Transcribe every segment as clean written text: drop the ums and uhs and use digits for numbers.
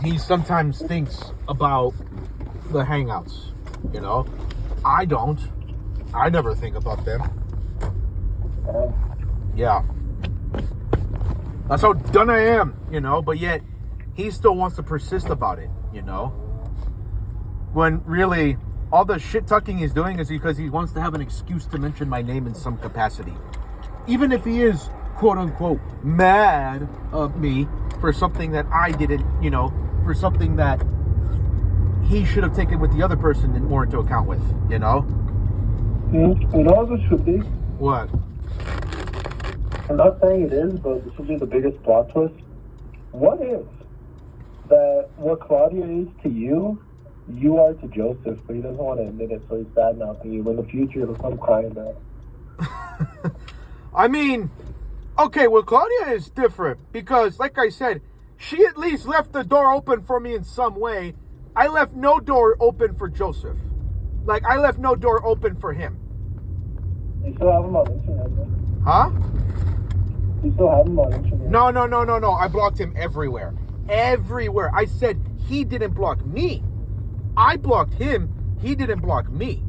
he sometimes thinks about the hangouts, you know. I don't. I never think about them. Yeah. That's how done I am, you know, but yet he still wants to persist about it, you know. When really all the shit tucking he's doing is because he wants to have an excuse to mention my name in some capacity. Even if he is, quote unquote, mad of me for something that I didn't, you know, for something that he should have taken with the other person and more into account with, you know? You know what this should be? What? I'm not saying it is, but this would be the biggest plot twist. What if that what Claudia is to you, you are to Joseph, but he doesn't want to admit it, so he's bad mouthing you. In the future, it'll come crying back. I mean, okay, well, Claudia is different because, like I said, she at least left the door open for me in some way. I left no door open for Joseph. Like, I left no door open for him. You still have him on internet, man. Huh? You still have him on internet. No. I blocked him everywhere. Everywhere. I said he didn't block me. I blocked him. He didn't block me.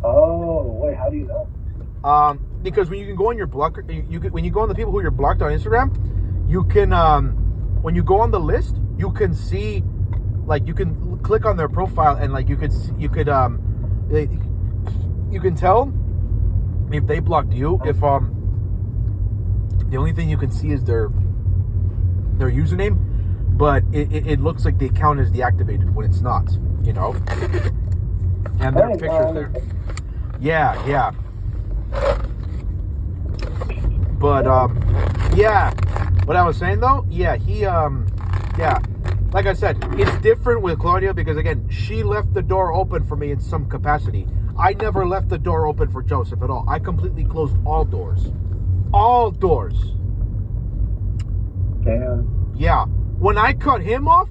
Oh, wait, how do you know? Because when you can go on your block, when you go on the people who you're blocked on Instagram, you can, when you go on the list, you can see, like, you can click on their profile and, like, you can tell if they blocked you. If the only thing you can see is their username, but it looks like the account is deactivated when it's not, you know. And their pictures there. Yeah. But yeah. What I was saying though, yeah, like I said, it's different with Claudia because again, she left the door open for me in some capacity. I never left the door open for Joseph at all. I completely closed all doors. All doors. Damn. Yeah. When I cut him off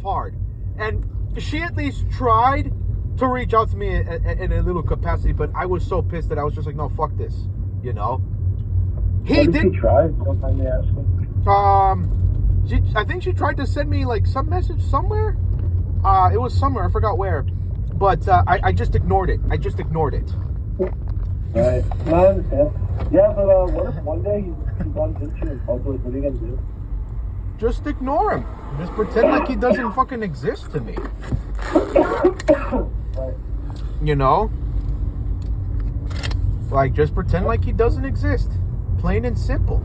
hard. And she at least tried to reach out to me in a little capacity, but I was so pissed that I was just like, no, fuck this. You know? What did she try? Don't mind me asking. I think she tried to send me like some message somewhere. It was somewhere, I forgot where. But I just ignored it. Right. No, I understand. Yeah, but what if one day he runs into you in public? What are you gonna do? Just ignore him. Just pretend like he doesn't fucking exist to me. Right. You know? Like, just pretend like he doesn't exist. Plain and simple.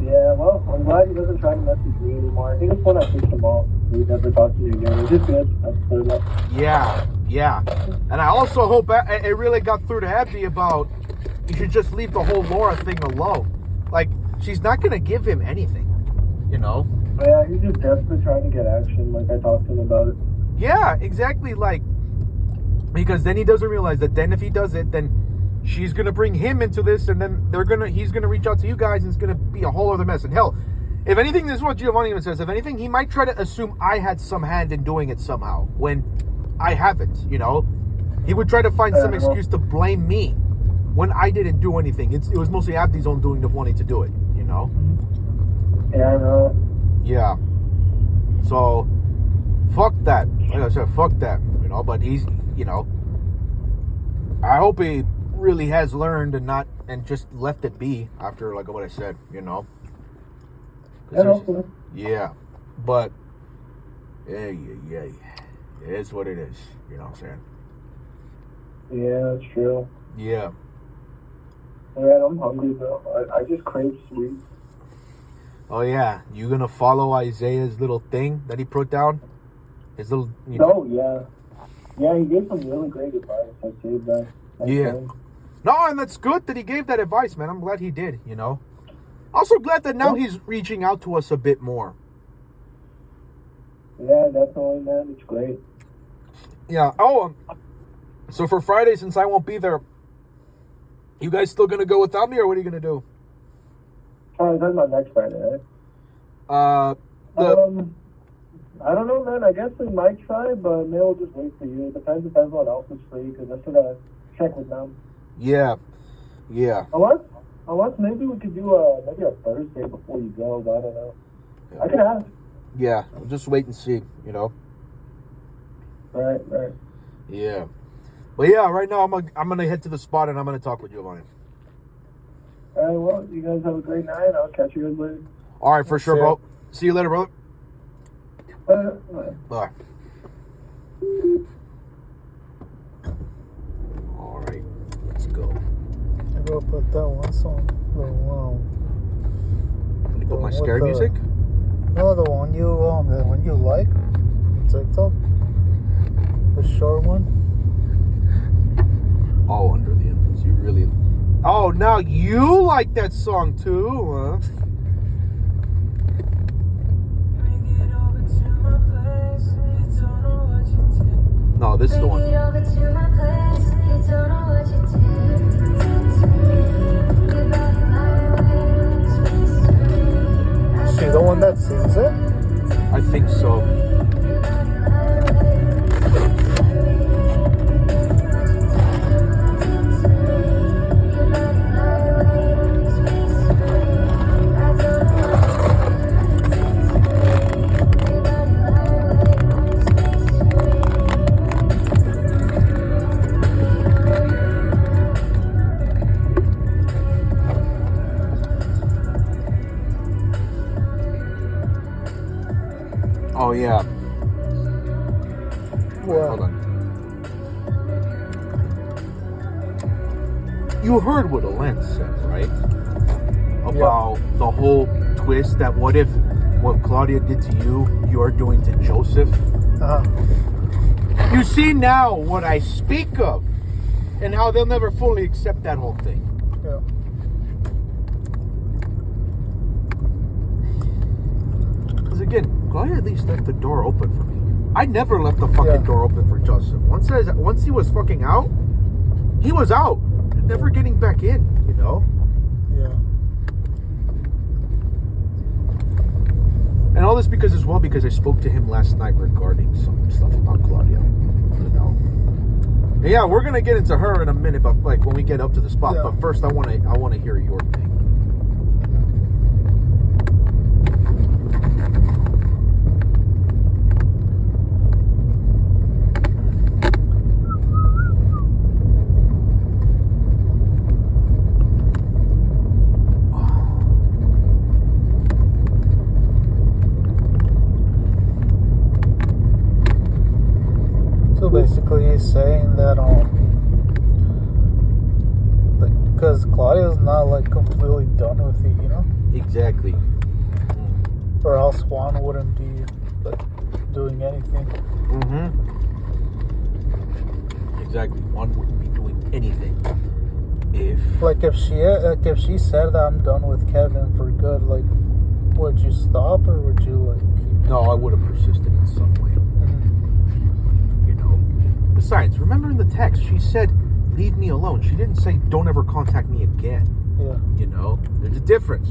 Yeah, well, I'm glad he doesn't try to message me anymore. I think it's when I pushed him off. He never talked to me again. Which is good. That's clear enough. Yeah. And I also hope it really got through to Abby about you should just leave the whole Laura thing alone. Like, she's not going to give him anything, you know? Yeah, he's just desperate trying to get action, like I talked to him about it. Yeah, exactly, like, because then he doesn't realize that then if he does it, then she's going to bring him into this, and then he's going to reach out to you guys, and it's going to be a whole other mess. And hell, if anything, this is what Giovanni even says, if anything, he might try to assume I had some hand in doing it somehow, when I haven't, you know? He would try to find some excuse to blame me when I didn't do anything. It was mostly Abdi's own doing of wanting to do it, you know? Yeah, I know. Yeah. So, fuck that. Like I said, fuck that, you know? But he's, you know, I hope he really has learned and just left it be after, like what I said, you know? Yeah. But, yeah. It is what it is. You know what I'm saying? Yeah, that's true. Yeah. Yeah, I'm hungry, though. I just crave sweets. Oh, yeah. You gonna follow Isaiah's little thing that he put down? His little... Oh, yeah. Yeah, he gave some really great advice. I saved that. Yeah. No, and that's good that he gave that advice, man. I'm glad he did, you know? Also glad that now he's reaching out to us a bit more. Yeah, definitely, man. It's great. Yeah. Oh, so for Friday, since I won't be there, you guys still gonna go without me, or what are you gonna do? Oh, that's my next Friday, right? I don't know, man. I guess we might try, but maybe we'll just wait for you. It depends if everyone else is free, because I still gotta check with them. Yeah. Unless maybe we could do maybe a Thursday before you go, but I don't know. I can ask. Yeah, we'll just wait and see, you know? Right. Yeah. But yeah, right now I'm gonna head to the spot and I'm gonna talk with Giovanni. Well, you guys have a great night. I'll catch you guys later. All right, for sure, See ya. bro. See you later, brother. Bye. Bye. All right, let's go. I go put that one song. The Can you put my with scary the- music? no, the one you like on TikTok. The short one. Oh, Under the Influence. You really... Oh, now you like that song too, huh? No, this is the one. Is she the one that sings it? I think so. Oh, yeah. Wait, hold on. You heard what Alen said, right? About the whole twist that what if what Claudia did to you, you're doing to Joseph? You see now what I speak of and how they'll never fully accept that whole thing. Yeah. Because again, Claudia at least left the door open for me. I never left the fucking door open for Joseph. Once he was fucking out, he was out. Never getting back in, you know? Yeah. And all this because I spoke to him last night regarding some stuff about Claudia, you know? And yeah, we're gonna get into her in a minute, but like when we get up to the spot. Yeah. But first, I wanna hear your thing. So basically, he's saying that because Claudia's not like completely done with it, you know, Exactly. or else Juan wouldn't be like doing anything. Mm-hmm. Exactly. One wouldn't be doing anything if... Like if she said that I'm done with Kevin for good, like would you stop or would you like keep? No, I would have persisted in some way. You know. Besides, remember in the text, she said, "Leave me alone." She didn't say, "Don't ever contact me again." Yeah. You know, there's a difference.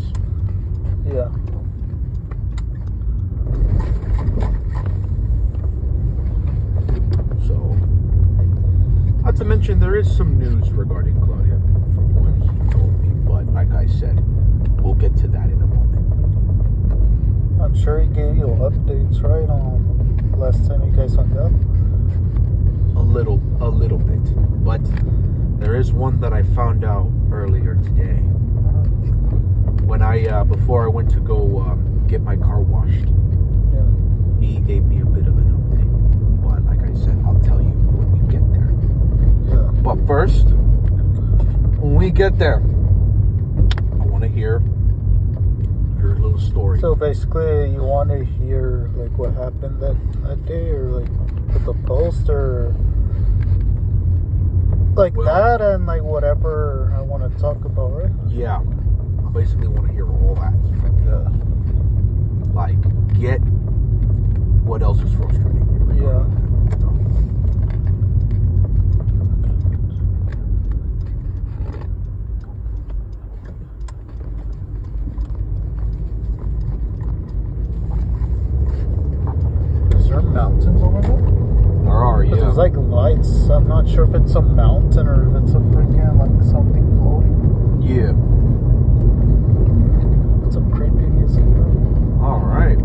Yeah. So, not to mention, there is some news regarding Claudia from what he told me. But like I said, we'll get to that in a moment. I'm sure he gave you updates, right? Last time you guys hung up. A little bit. But there is one that I found out earlier today. When before I went to go get my car washed, Yeah. he gave me a bit of an update. But like I said, I'll tell you when we get there. Yeah. But first, when we get there, I want to hear your little story. So basically, you want to hear like what happened that day, or like with the post, or like that, and like whatever I want to talk about, right? Yeah, I basically want to hear all that from you. Yeah. Like, get what else is frustrating you regarding Yeah. that, you know? Is there mountains over there? There are, 'Cause yeah. there's like lights. I'm not sure if it's a mountain or if it's a freaking like something floating. Yeah. It's some creepy music, bro. All right.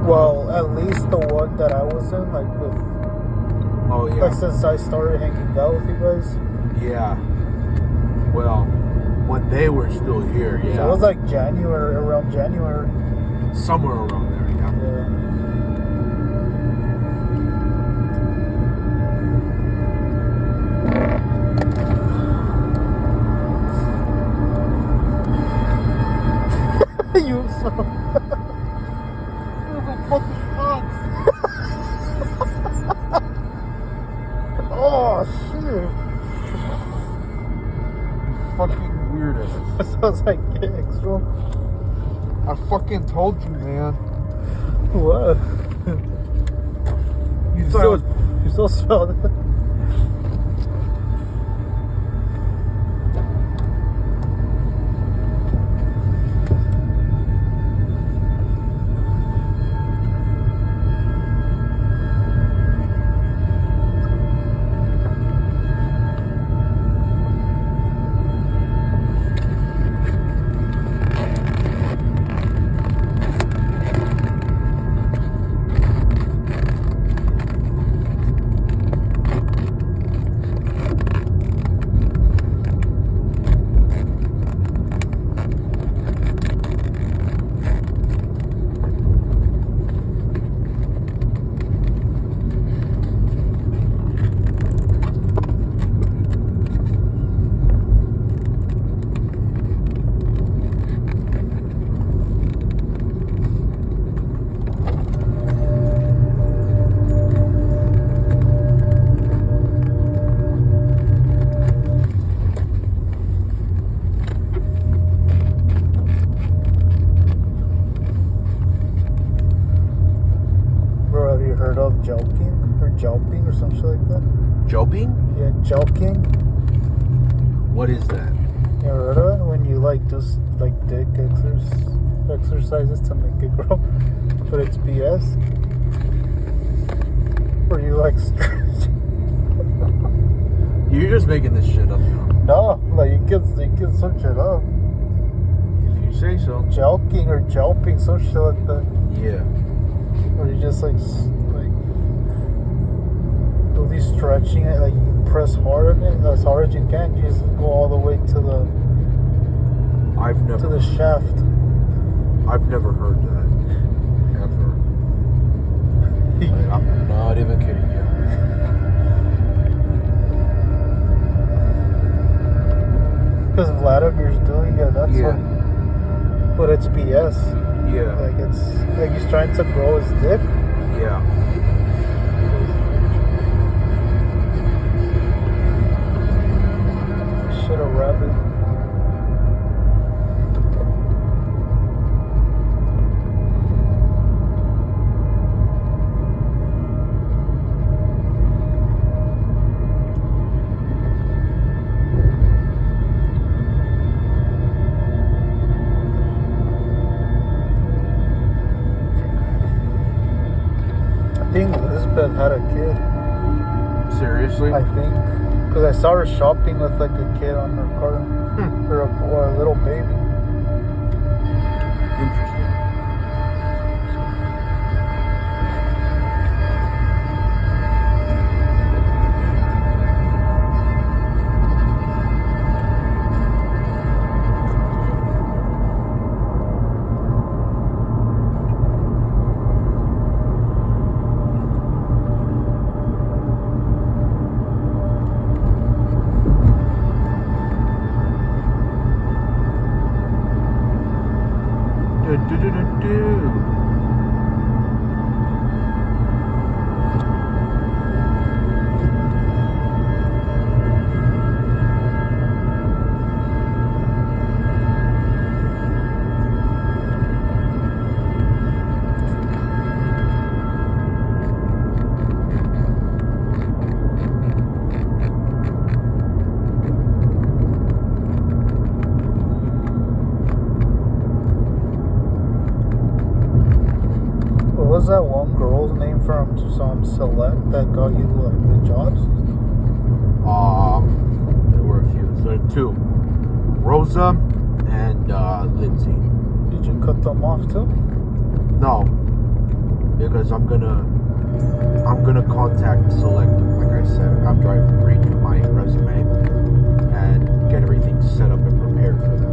Well, at least the one that I was in, like with, Oh yeah. like since I started hanging out with you guys. Yeah. Well, when they were still here, So yeah. it was like January, around January. Somewhere around there, yeah. Yeah. You so. Oh shit! Fucking weirdo. That sounds like extra. I fucking told you, man. What? You thought I was. You still smell it? Bro, have you heard of joking or jolping or some shit like that? Joping? Yeah, joking. What is that? You ever heard of it? When you like do like dick exercises to make it grow, but it's BS. Or you like stretch. You're just making this shit up now. No, like you can search it up. If you say so. Joking or jolping, some shit like that. Yeah. Or you just like do these stretching and like you press hard on it as hard as you can. You just go all the way to the shaft. I've never heard that. Ever. Like, I'm not even kidding you. Because Vladimir's doing it, that's Yeah. why. But it's BS. Yeah. Like it's like he's trying to grow his dick. Yeah. Shit, a rabbit. I think Lisbeth had a kid. Seriously? I think. Because I saw her shopping with like a kid on her car. Or a little baby. Interesting. Do. What was that one girl's name from some select that got you like the jobs? There were a few. There were two. Rosa and Lindsay. Did you cut them off too? No. because I'm gonna contact Select, like I said, after I read my resume and get everything set up and prepared for them.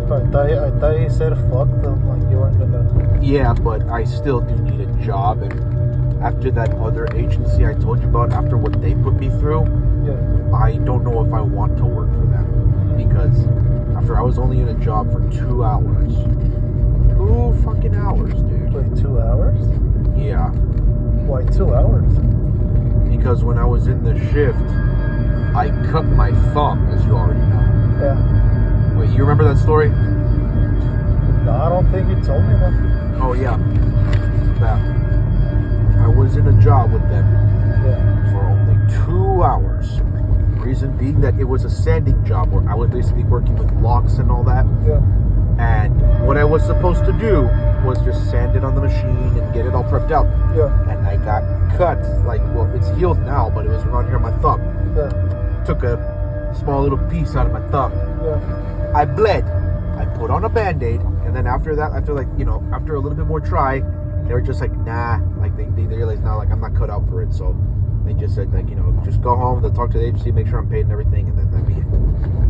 I thought you said fuck them, like you weren't gonna. Yeah, but I still do need a job, and after that other agency I told you about, after what they put me through, Yeah. I don't know if I want to work for them, because after I was only in a job for 2 hours. 2 fucking hours, dude. Wait, 2 hours? Yeah. Why 2 hours? Because when I was in the shift, I cut my thumb, as you already know. Yeah. Wait, you remember that story? No, I don't think you told me that. Oh, yeah. That I was in a job with them Yeah. for only 2 hours. Reason being that it was a sanding job where I was basically working with locks and all that. Yeah. And what I was supposed to do was just sand it on the machine and get it all prepped out. Yeah. And I got cut. Like, well, it's healed now, but it was around here on my thumb. Yeah. Took a small little piece out of my thumb. Yeah. I bled. I put on a Band-Aid. And then after that, after a little bit more try, they were just like, nah. Like, they realized, now, like, I'm not cut out for it. So they just said, like, just go home. They'll talk to the agency, make sure I'm paid and everything. And then that'd be it.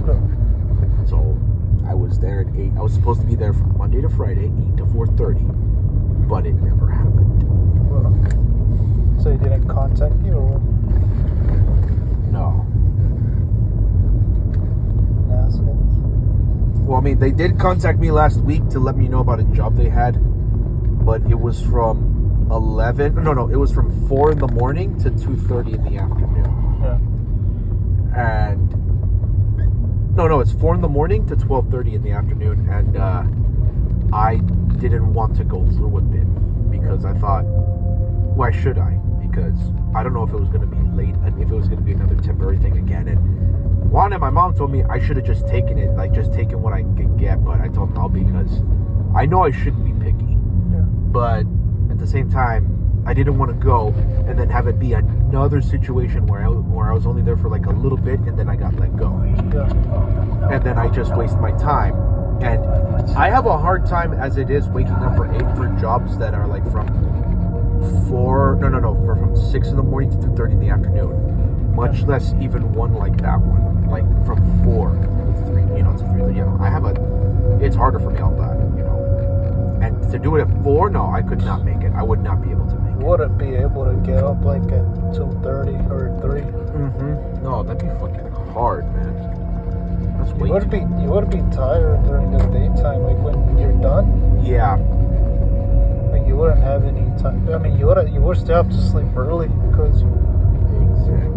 Yeah. So I was there at 8. I was supposed to be there from Monday to Friday, 8 to 4:30, but it never happened. Well, so he didn't contact you or what? No. Assholes. Well, I mean, they did contact me last week to let me know about a job they had, but it was from 11. No, it was from 4 in the morning to 2:30 in the afternoon. Yeah. And no, it's 4 in the morning to 12:30 in the afternoon, and I didn't want to go through with it because I thought, why should I? Because I don't know if it was going to be late and if it was going to be another temporary thing again. And Juan and my mom told me I should have just taken it, like just taken what I could get, but I told them no, because I know I shouldn't be picky. Yeah. But at the same time, I didn't want to go and then have it be another situation where I was only there for like a little bit and then I got let go. Yeah. And then I just waste my time. And I have a hard time as it is waking up for 8 for jobs that are like from 6 in the morning to 2:30 in the afternoon. Much less even one like that one, like from 4 to 3, to 3. It's harder for me on that, And to do it at 4, no, I could not make it. I would not be able to make it. Wouldn't be able to get up like at 2:30 or 3. Mm-hmm. No, that'd be fucking hard, man. That's way You would be tired during the daytime, like when you're done. Yeah. Like you wouldn't have any time. I mean, you would still have to sleep early because. Exactly.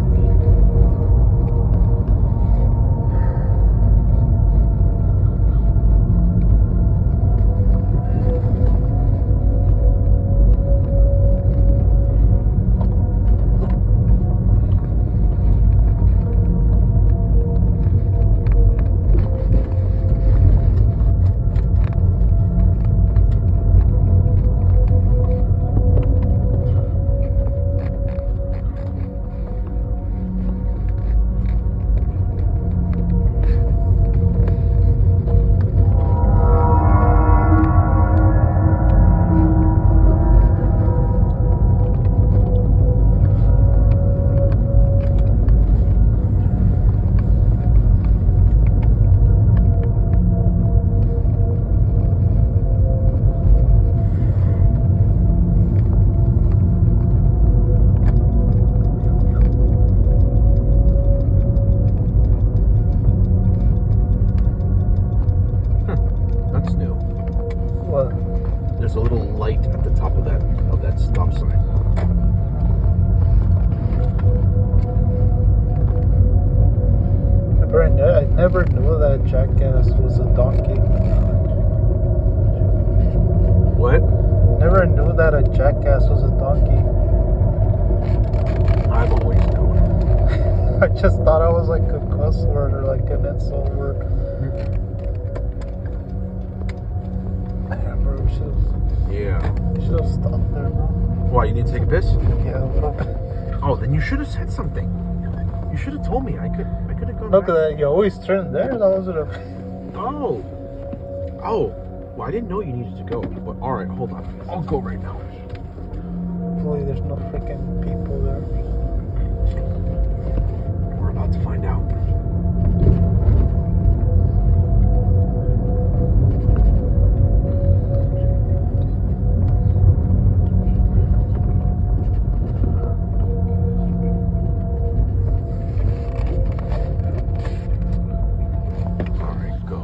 There's a little light at the top of that stop sign. I never knew that Jackass was a donkey. What? Never knew that a Jackass was a donkey. I've always known. I just thought it was like a cuss word or like an insult word. Damn, bro, Yeah. should have stopped there, bro. Why, you need to take a piss? Yeah, a little bit. Oh, then you should have said something. You should have told me. I could have gone Look at back. that. You always turn there. That was a. Oh. Well, I didn't know you needed to go. But all right, hold on. I'll go right now. Hopefully there's no freaking people there. We're about to find out. All right, go.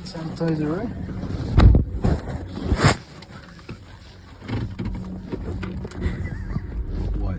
Sanitizer, right? What?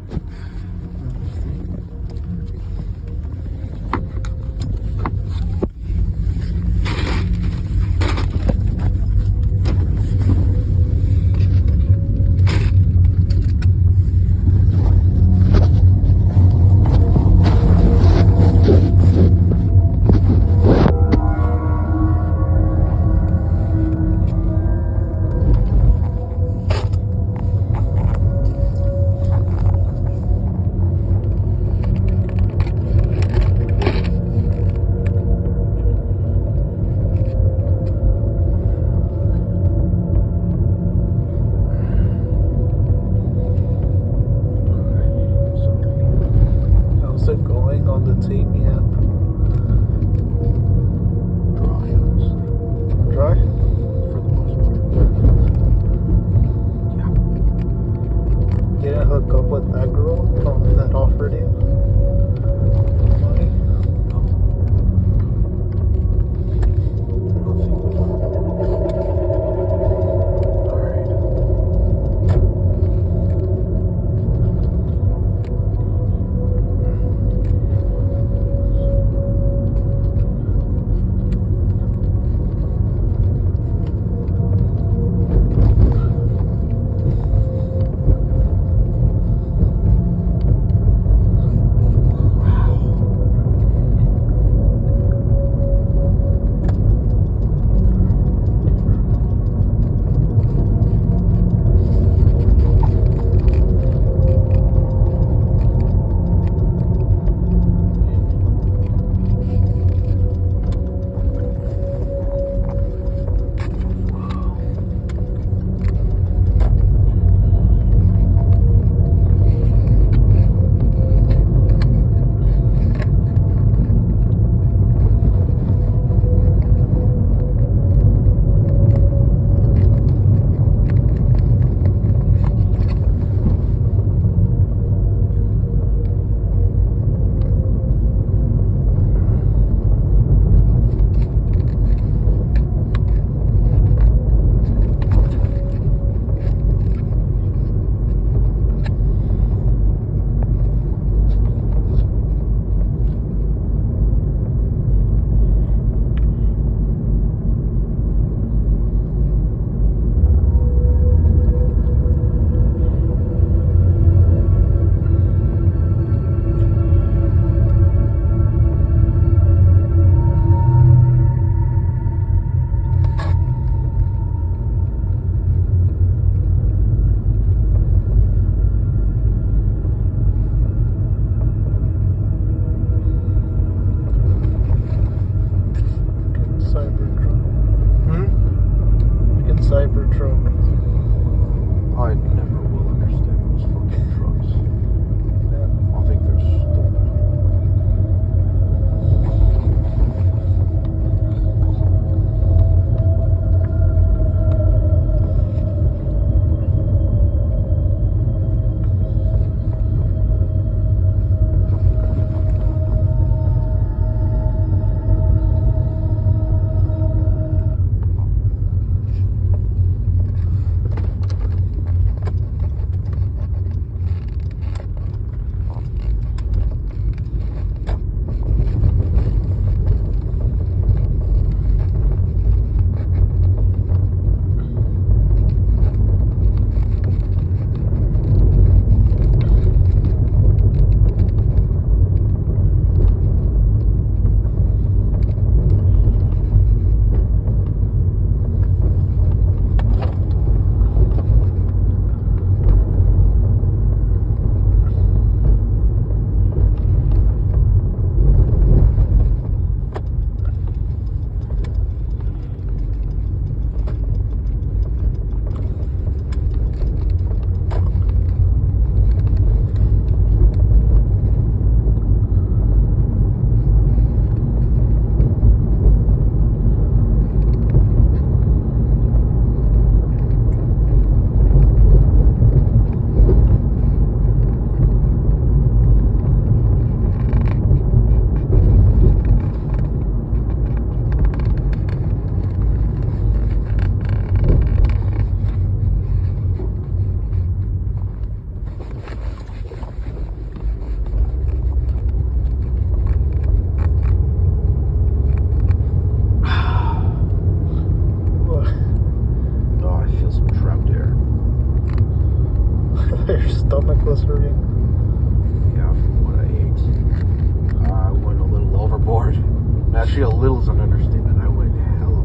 Actually, a little is an understatement. I went hella.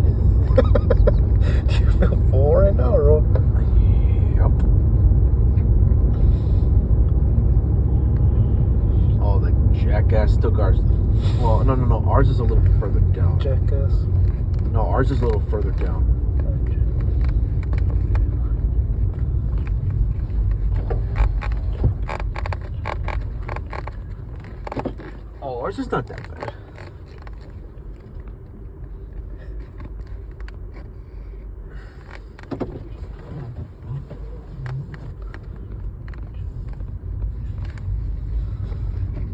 Do you feel full right now, or what? Yup. Oh, the jackass took ours. Well, no. Ours is a little further down. Jackass. No, ours is a little further down. Oh, ours is not that bad.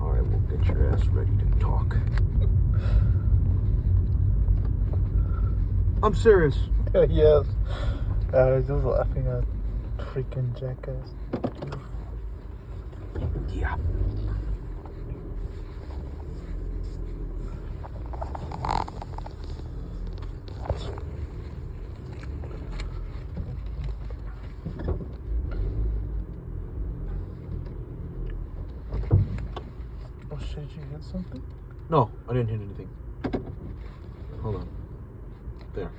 Alright, we'll get your ass ready to talk. I'm serious. Yes. I was just laughing at freaking Jackass. Yeah. Oh shit, did you hit something? No, I didn't hit anything. Hold on. There.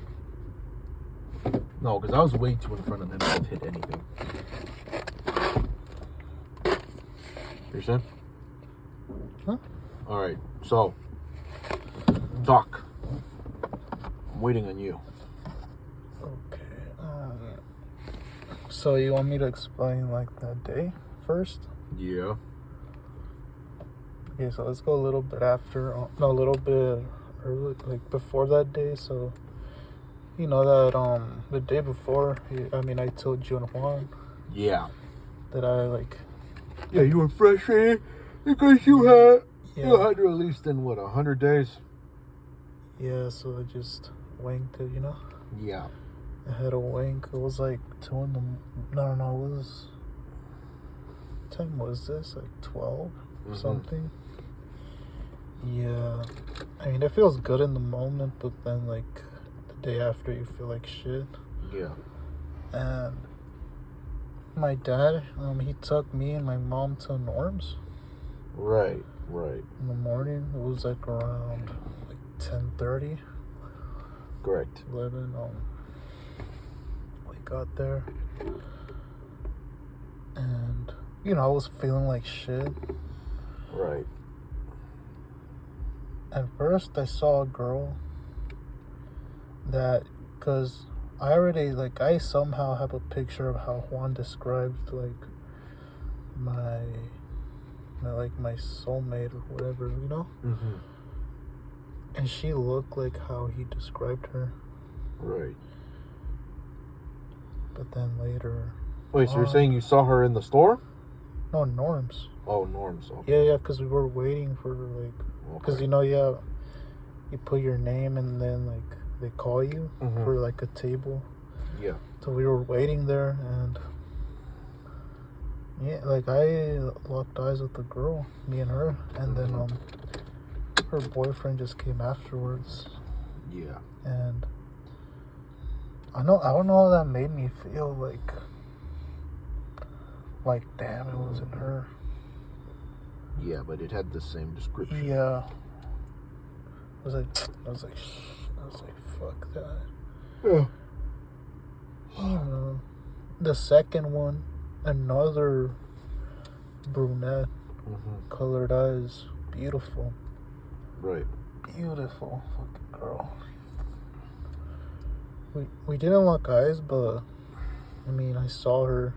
No, because I was way too in front of them to have hit anything. You said? Huh? Alright, so. Talk. I'm waiting on you. Okay. So you want me to explain like that day first? Yeah. Okay, so let's go a little bit after, no, a little bit early, like before that day. So, you know that the day before, I told you and Juan Yeah. that I like, Yeah, you were frustrated because you had yeah, at least in what, 100 days? yeah. So I just wanked it, you know. Yeah. I had a wank. It was like 2 in the, no, it was, what time was this? Like 12 or something. Yeah, I mean, it feels good in the moment, but then like the day after you feel like shit. Yeah. And my dad, he took me and my mom to Norm's Right. in the morning. It was like around like 10:30, Correct. 11. We got there, and you know I was feeling like shit. Right. At first, I saw a girl that, cause I already I somehow have a picture of how Juan described my soulmate or whatever, you know. Mm-hmm. And she looked like how he described her. Right. But then later. Wait, so you're saying you saw her in the store? No, Norm's. Oh, Norm's. Okay. Yeah, cause we were waiting for cause you know, yeah, you put your name and then they call you for a table. Yeah. So we were waiting there, and yeah, I locked eyes with the girl, me and her, and then her boyfriend just came afterwards, Yeah. and I don't know how that made me feel. Like damn, it wasn't her. Yeah, but it had the same description. Yeah. I was like, fuck that. Yeah. The second one, another brunette, colored eyes, beautiful. Right. Beautiful fucking girl. We didn't lock eyes, but I mean, I saw her,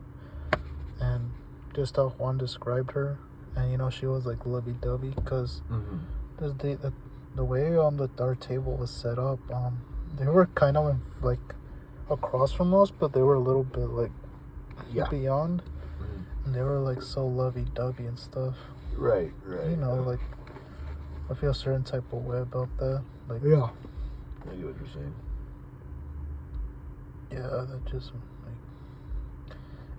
and just how Juan described her, and you know, she was like lovey-dovey, because the way our table was set up, they were kind of across from us, but they were a little bit beyond, and they were so lovey-dovey and stuff. Right. You know, I feel a certain type of way about that. Yeah. I get what you're saying. Yeah, that just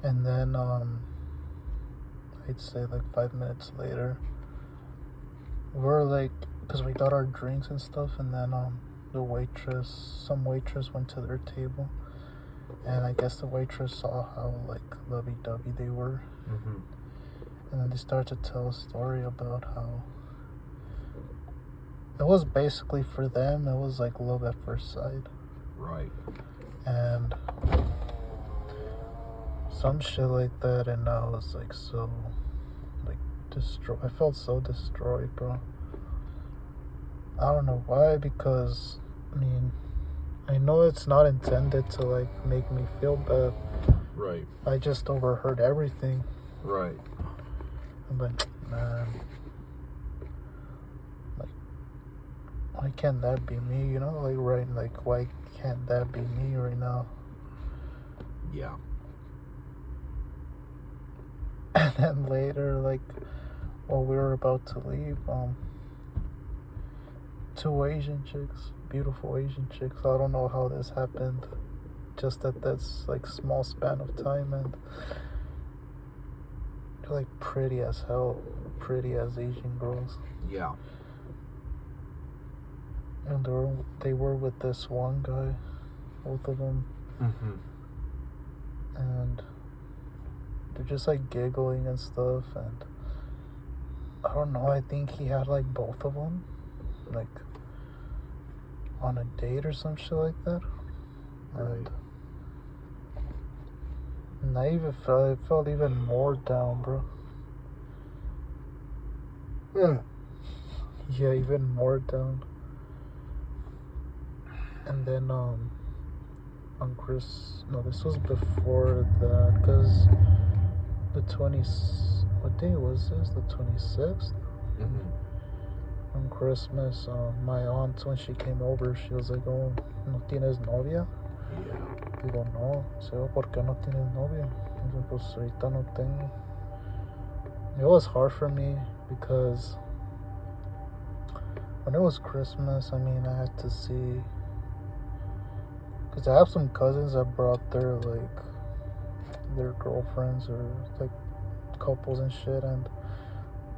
and then I'd say 5 minutes later, we're because we got our drinks and stuff, and then some waitress went to their table, and I guess the waitress saw how lovey-dovey they were, and then they started to tell a story about how it was basically for them. It was like love at first sight, Right. and some shit like that. And I was like so, like destroyed. I felt so destroyed, bro. I don't know why, because I mean, I know it's not intended to like make me feel bad. Right. I just overheard everything. Right. I'm like, man, like, why can't that be me? You know, like, right? Like, why can't that be me right now? Yeah. And then later, like, while we were about to leave, two Asian chicks, beautiful Asian chicks. I don't know how this happened, just at this like small span of time, and they're like pretty as hell, pretty as Asian girls. Yeah. And they were with this one guy, both of them, Mm-hmm. and they're just like giggling and stuff. And I don't know, I think he had like both of them, like on a date or some shit like that. Right. And I felt even more down, bro. Yeah. Yeah, even more down. And then on this was before that, because the 20th, what day was this? The 26th? Mm-hmm. On Christmas, my aunt, when she came over, she was like, oh, ¿no tienes novia? Yeah. Digo, no. Dice, oh, ¿por qué no tienes novia? Digo, pues ahorita no tengo. It was hard for me because when it was Christmas, I mean, I had to see, because I have some cousins that brought their girlfriends or like couples and shit, and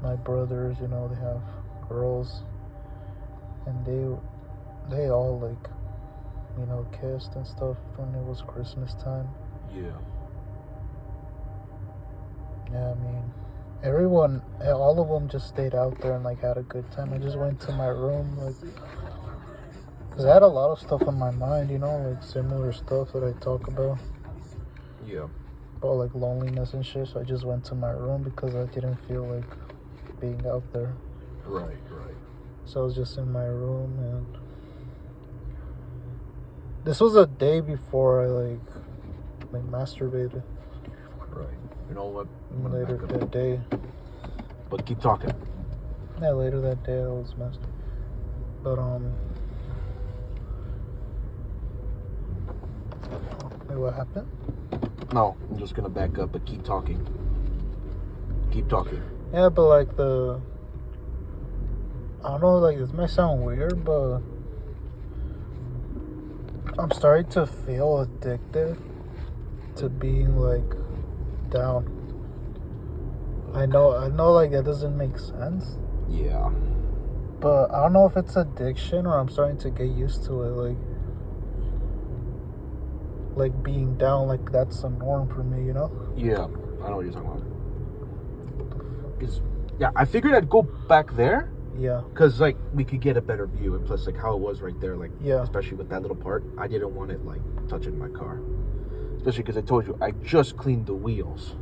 my brothers, you know, they have girls, and they all like, you know, kissed and stuff when it was Christmas time. Yeah. Yeah, I mean, all of them just stayed out there and like had a good time. I just went to my room, like, because I had a lot of stuff on my mind, you know, like similar stuff that I talk about Yeah. like loneliness and shit. So I just went to my room because I didn't feel like being out there. Right. Right. So I was just in my room, and this was a day before I like masturbated. Right. You know what? I'm gonna Later back up. that day. But keep talking. Yeah, later that day I was masturbating. But wait, what happened? No, I'm just gonna back up, but keep talking. Keep talking. Yeah, but like I don't know, like this might sound weird, but I'm starting to feel addicted to being like down. I know like that doesn't make sense, Yeah. but I don't know if it's addiction or I'm starting to get used to it, like being down, like that's a norm for me, you know? Yeah. I know what you're talking about. 'Cause, yeah, I figured I'd go back there. Yeah. Because, like, we could get a better view. And plus, like, how it was right there, like, Yeah. especially with that little part, I didn't want it, like, touching my car. Especially because I told you, I just cleaned the wheels.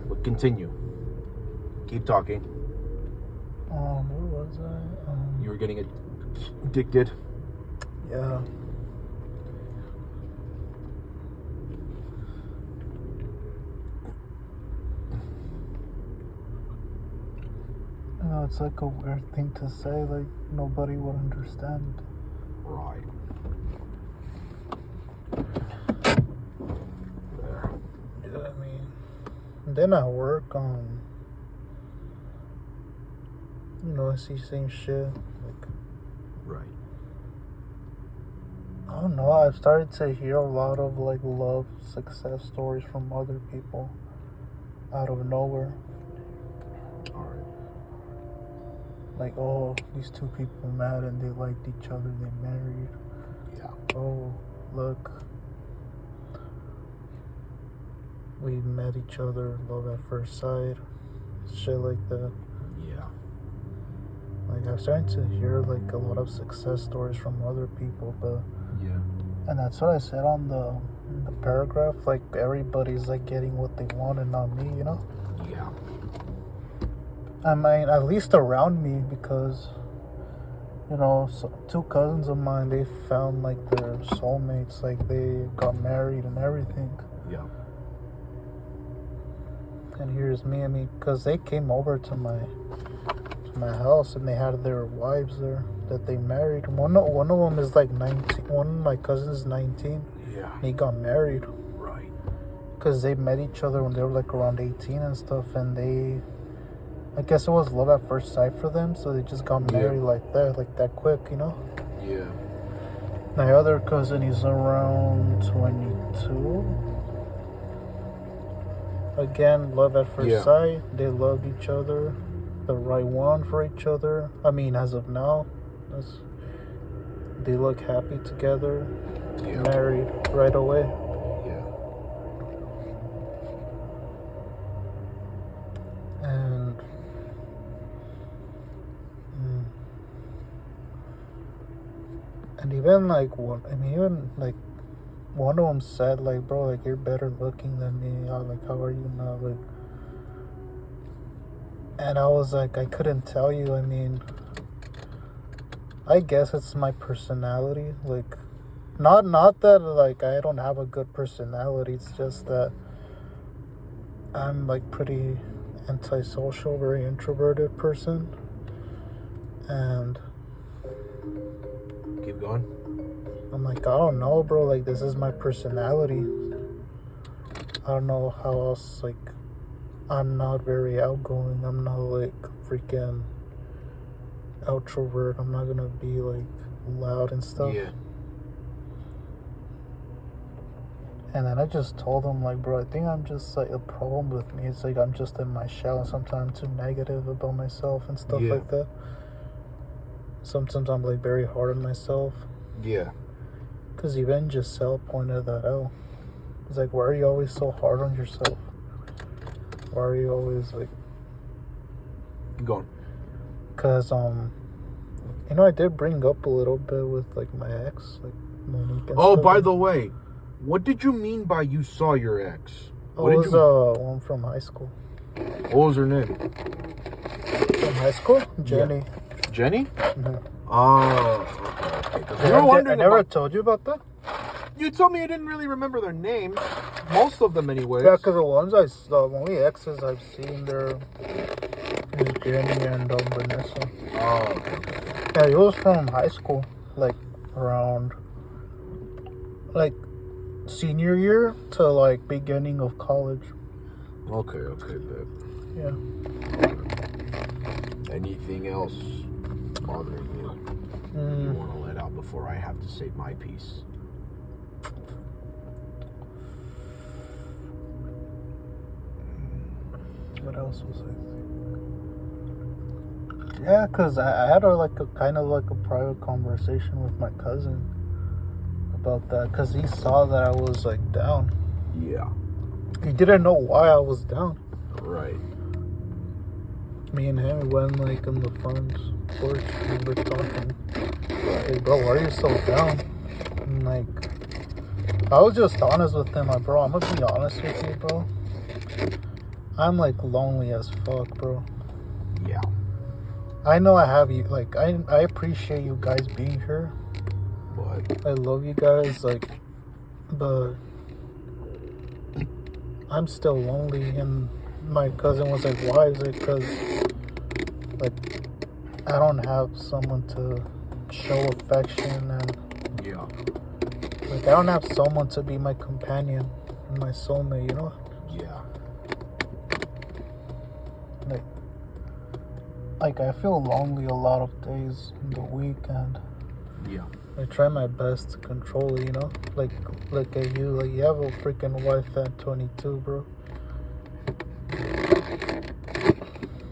But continue. Keep talking. Where was I? You were getting addicted. Yeah. You know, it's like a weird thing to say, like nobody would understand. Right. There. Yeah, I mean, then I work you know, I see same shit. Like, Right. I don't know, I've started to hear a lot of like love success stories from other people out of nowhere. All right. Like, oh, these two people met and they liked each other, they married. Yeah. Oh, look. we met each other, love at first sight, shit like that. Yeah. Like, I'm starting to hear like a lot of success stories from other people, but Yeah. and that's what I said on the paragraph. Like, everybody's like getting what they want and not me, you know. Yeah. I mean, at least around me, because you know, two cousins of mine, they found like their soulmates, like they got married and everything. Yeah. And here's me. I mean, because they came over to my house and they had their wives there that they married. One of them is like 19. One of my cousins is 19. Yeah. And he got married Right. because they met each other when they were like around 18 and stuff. And I guess it was love at first sight for them, so they just got married like that quick, you know. Yeah. My other cousin is around 22. Again, love at first sight. They love each other, the right one for each other. I mean, as of now, they look happy together. Yeah. Married right away. Yeah. And even like one of them said, like, bro, like, you're better looking than me. Like, how are you not? Like, and I was like, I couldn't tell you. I mean, I guess it's my personality. Like, not that like I don't have a good personality. It's just that I'm like pretty antisocial, very introverted person. And Keep going. I'm like, I don't know, bro. Like, this is my personality. I don't know how else. Like, I'm not very outgoing. I'm not like freaking outrovert. I'm not gonna be like loud and stuff. Yeah. And then I just told him, like, bro, I think I'm just like, a problem with me. It's like I'm just in my shell, and sometimes I'm too negative about myself and stuff like that. Sometimes I'm like very hard on myself. Yeah. Because even Giselle pointed that out. It's like, why are you always so hard on yourself? Why are you always like... Keep going. Because, you know, I did bring up a little bit with, like, my ex, like, Monique and Oh, stuff. by the way, what did you mean by you saw your ex? Oh, What it did was, one from high school. What was her name? From high school? Jenny. Jenny? Mhm. Oh, okay. 'Cause we were I wondering never about- told you about that? You told me you didn't really remember their names. Most of them, anyways. Yeah, because the ones I saw, the only exes I've seen there is Jenny and Vanessa. Oh, okay. Yeah, it was from high school, like around, like senior year to like beginning of college. Okay, babe. Yeah. Anything else bothering you? You want to let out before I have to say my piece? What else was I? Yeah, cause I had a kind of like a private conversation with my cousin about that, cause he saw that I was like down. Yeah. He didn't know why I was down. Right. Me and him went like in the front porch and we were talking. Hey, bro, why are you so down? And like, I was just honest with him, like, bro, I'm gonna be honest with you, bro. I'm like lonely as fuck, bro. Yeah. I know I have you, like, I appreciate you guys being here. But I love you guys, like, but I'm still lonely. And my cousin was like, why? Is it because, like, I don't have someone to show affection, and yeah. like, I don't have someone to be my companion and my soulmate, you know? Yeah. Like I feel lonely a lot of days in the week, and Yeah. I try my best to control it, you know? Like, look at you, like, you have a freaking wife at 22, bro.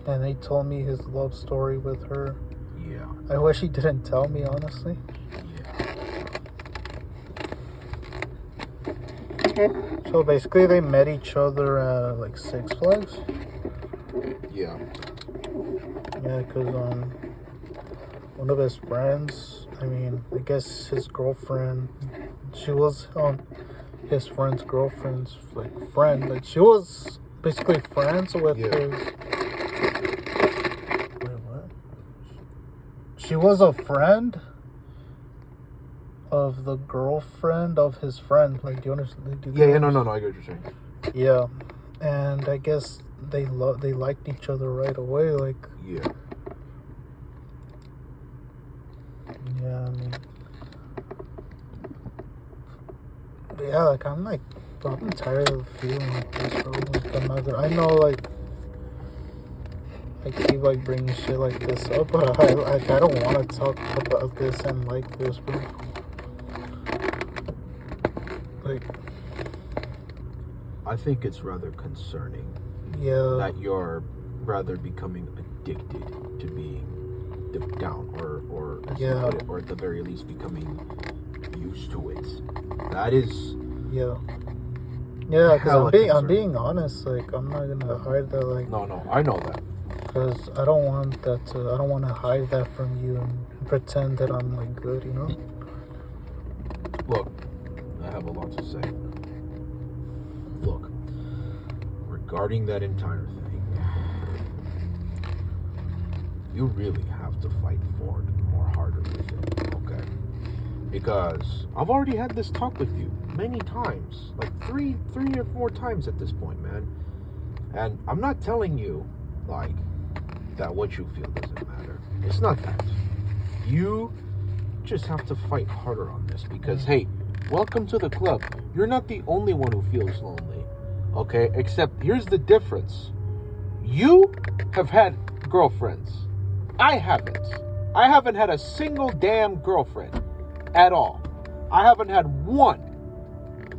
And he told me his love story with her. Yeah. I wish he didn't tell me, honestly. Yeah. So basically, they met each other at like Six Flags. Yeah. Yeah, because one of his friends, I mean, I guess his girlfriend, she was his friend's girlfriend's like friend. Like she was basically friends with Yeah. his. Wait, what? She was a friend of the girlfriend of his friend. Like, do you understand? Yeah, no, I get what you're saying. Yeah, and I guess they liked each other right away. Like, Yeah. yeah, I mean, but yeah, like I'm tired of feeling like this, bro. Like, I know, like, I keep like bringing shit like this up, but I don't want to talk about this and like this, bro. Like, I think it's rather concerning yeah, that you're rather becoming addicted to being dipped down, or as you Yeah. put it, or at the very least becoming used to it. That is yeah, hella because I'm concerning. being honest. Like, I'm not gonna hide that. Like, no, I know that. because I don't want that to. I don't want to hide that from you and pretend that I'm like good. You know? Look, I have a lot to say. Look, regarding that entire thing, you really have to fight forward more harder with it, okay? Because I've already had this talk with you many times, like three or four times at this point, man. And I'm not telling you, like, that what you feel doesn't matter. It's not that. You just have to fight harder on this because, hey, welcome to the club. You're not the only one who feels lonely, okay? Except here's the difference. You have had girlfriends. I haven't. I haven't had a single damn girlfriend at all. I haven't had one,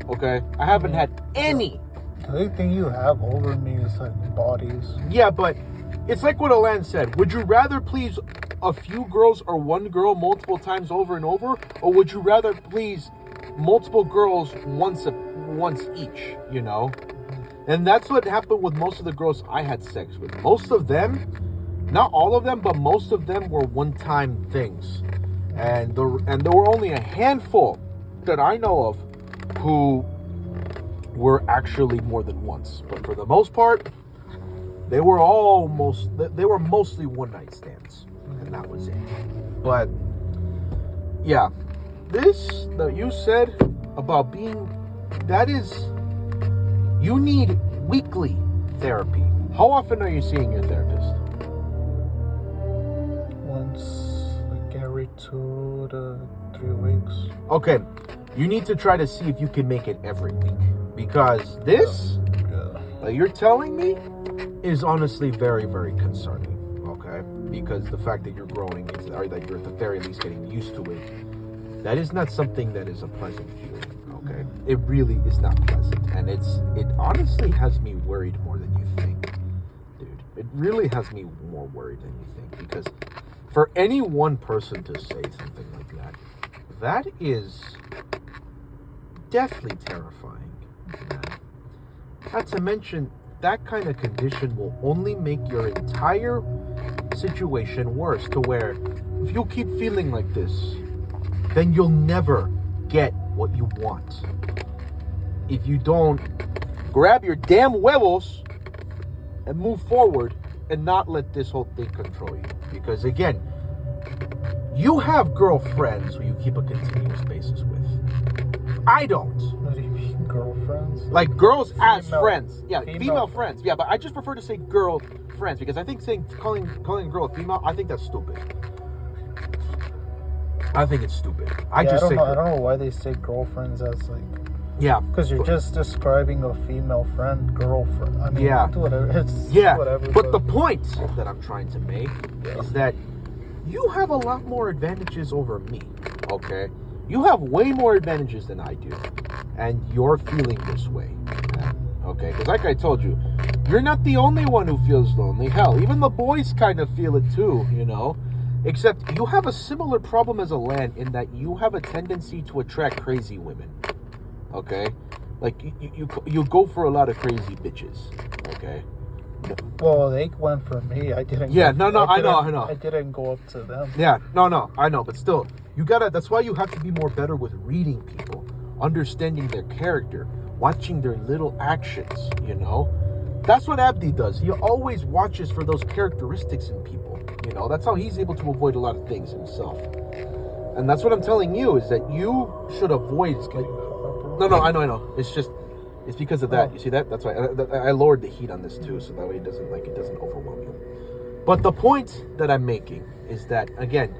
okay? I haven't had any. The only thing you have over me is like bodies. Yeah, but it's like what Alan said. Would you rather please a few girls or one girl multiple times over and over? Or would you rather please multiple girls once each, you know? And that's what happened with most of the girls I had sex with. Most of them, not all of them, but most of them were one-time things. And there were only a handful that I know of who were actually more than once. But for the most part, they were mostly one-night stands. And that was it. But yeah, this that you said about you need weekly therapy. How often are you seeing your therapist? Once, like every 2 to 3 weeks. Okay, you need to try to see if you can make it every week, because this that you're telling me is honestly very, very concerning. Okay, because the fact that you're growing, or that you're at the very least getting used to it, that is not something that is a pleasant feeling. Okay, it really is not pleasant, and it honestly has me worried more than you think, dude. It really has me more worried than you think, because for any one person to say something like that is deathly terrifying, man. Not to mention, that kind of condition will only make your entire situation worse, to where if you keep feeling like this, then you'll never get what you want. If you don't grab your damn huevos and move forward and not let this whole thing control you. Because again, you have girlfriends who you keep a continuous basis with. I don't. What do you mean, girlfriends? Like girls as Female- friends. Yeah, female female friends. Yeah, but I just prefer to say girl friends, because I think calling a girl a female, I think that's stupid. I think it's stupid. I don't say know. I don't know why they say girlfriends as like. yeah. Because you're just describing a female friend, girlfriend. I mean, Yeah. whatever. It's Yeah, whatever. but the point that I'm trying to make is that you have a lot more advantages over me, okay? You have way more advantages than I do, and you're feeling this way, okay? Because like I told you, you're not the only one who feels lonely. Hell, even the boys kind of feel it too, you know? Except you have a similar problem as Alan in that you have a tendency to attract crazy women, okay? Like you go for a lot of crazy bitches, okay? Well, they went for me. I didn't. Yeah, go, no, I know. I didn't go up to them. Yeah, no, I know, but still, you gotta. That's why you have to be more better with reading people, understanding their character, watching their little actions. You know, that's what Abdi does. He always watches for those characteristics in people. You know, that's how he's able to avoid a lot of things himself. And that's what I'm telling you is that you should avoid. Like, no, I know. It's because of that. You see that? That's why I lowered the heat on this too, so that way it doesn't overwhelm you. But the point that I'm making is that again,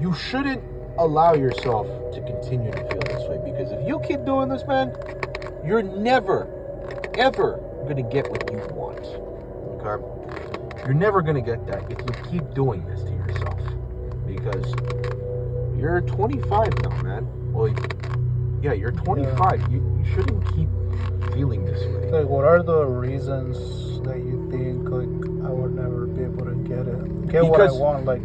you shouldn't allow yourself to continue to feel this way, because if you keep doing this, man, you're never, ever gonna get what you want. Okay? You're never gonna get that if you keep doing this to yourself, because you're 25 now, man. Well, yeah, you're 25. Yeah. You shouldn't keep feeling this way. Like, what are the reasons that you think like I would never be able to get it? Get what I want, like.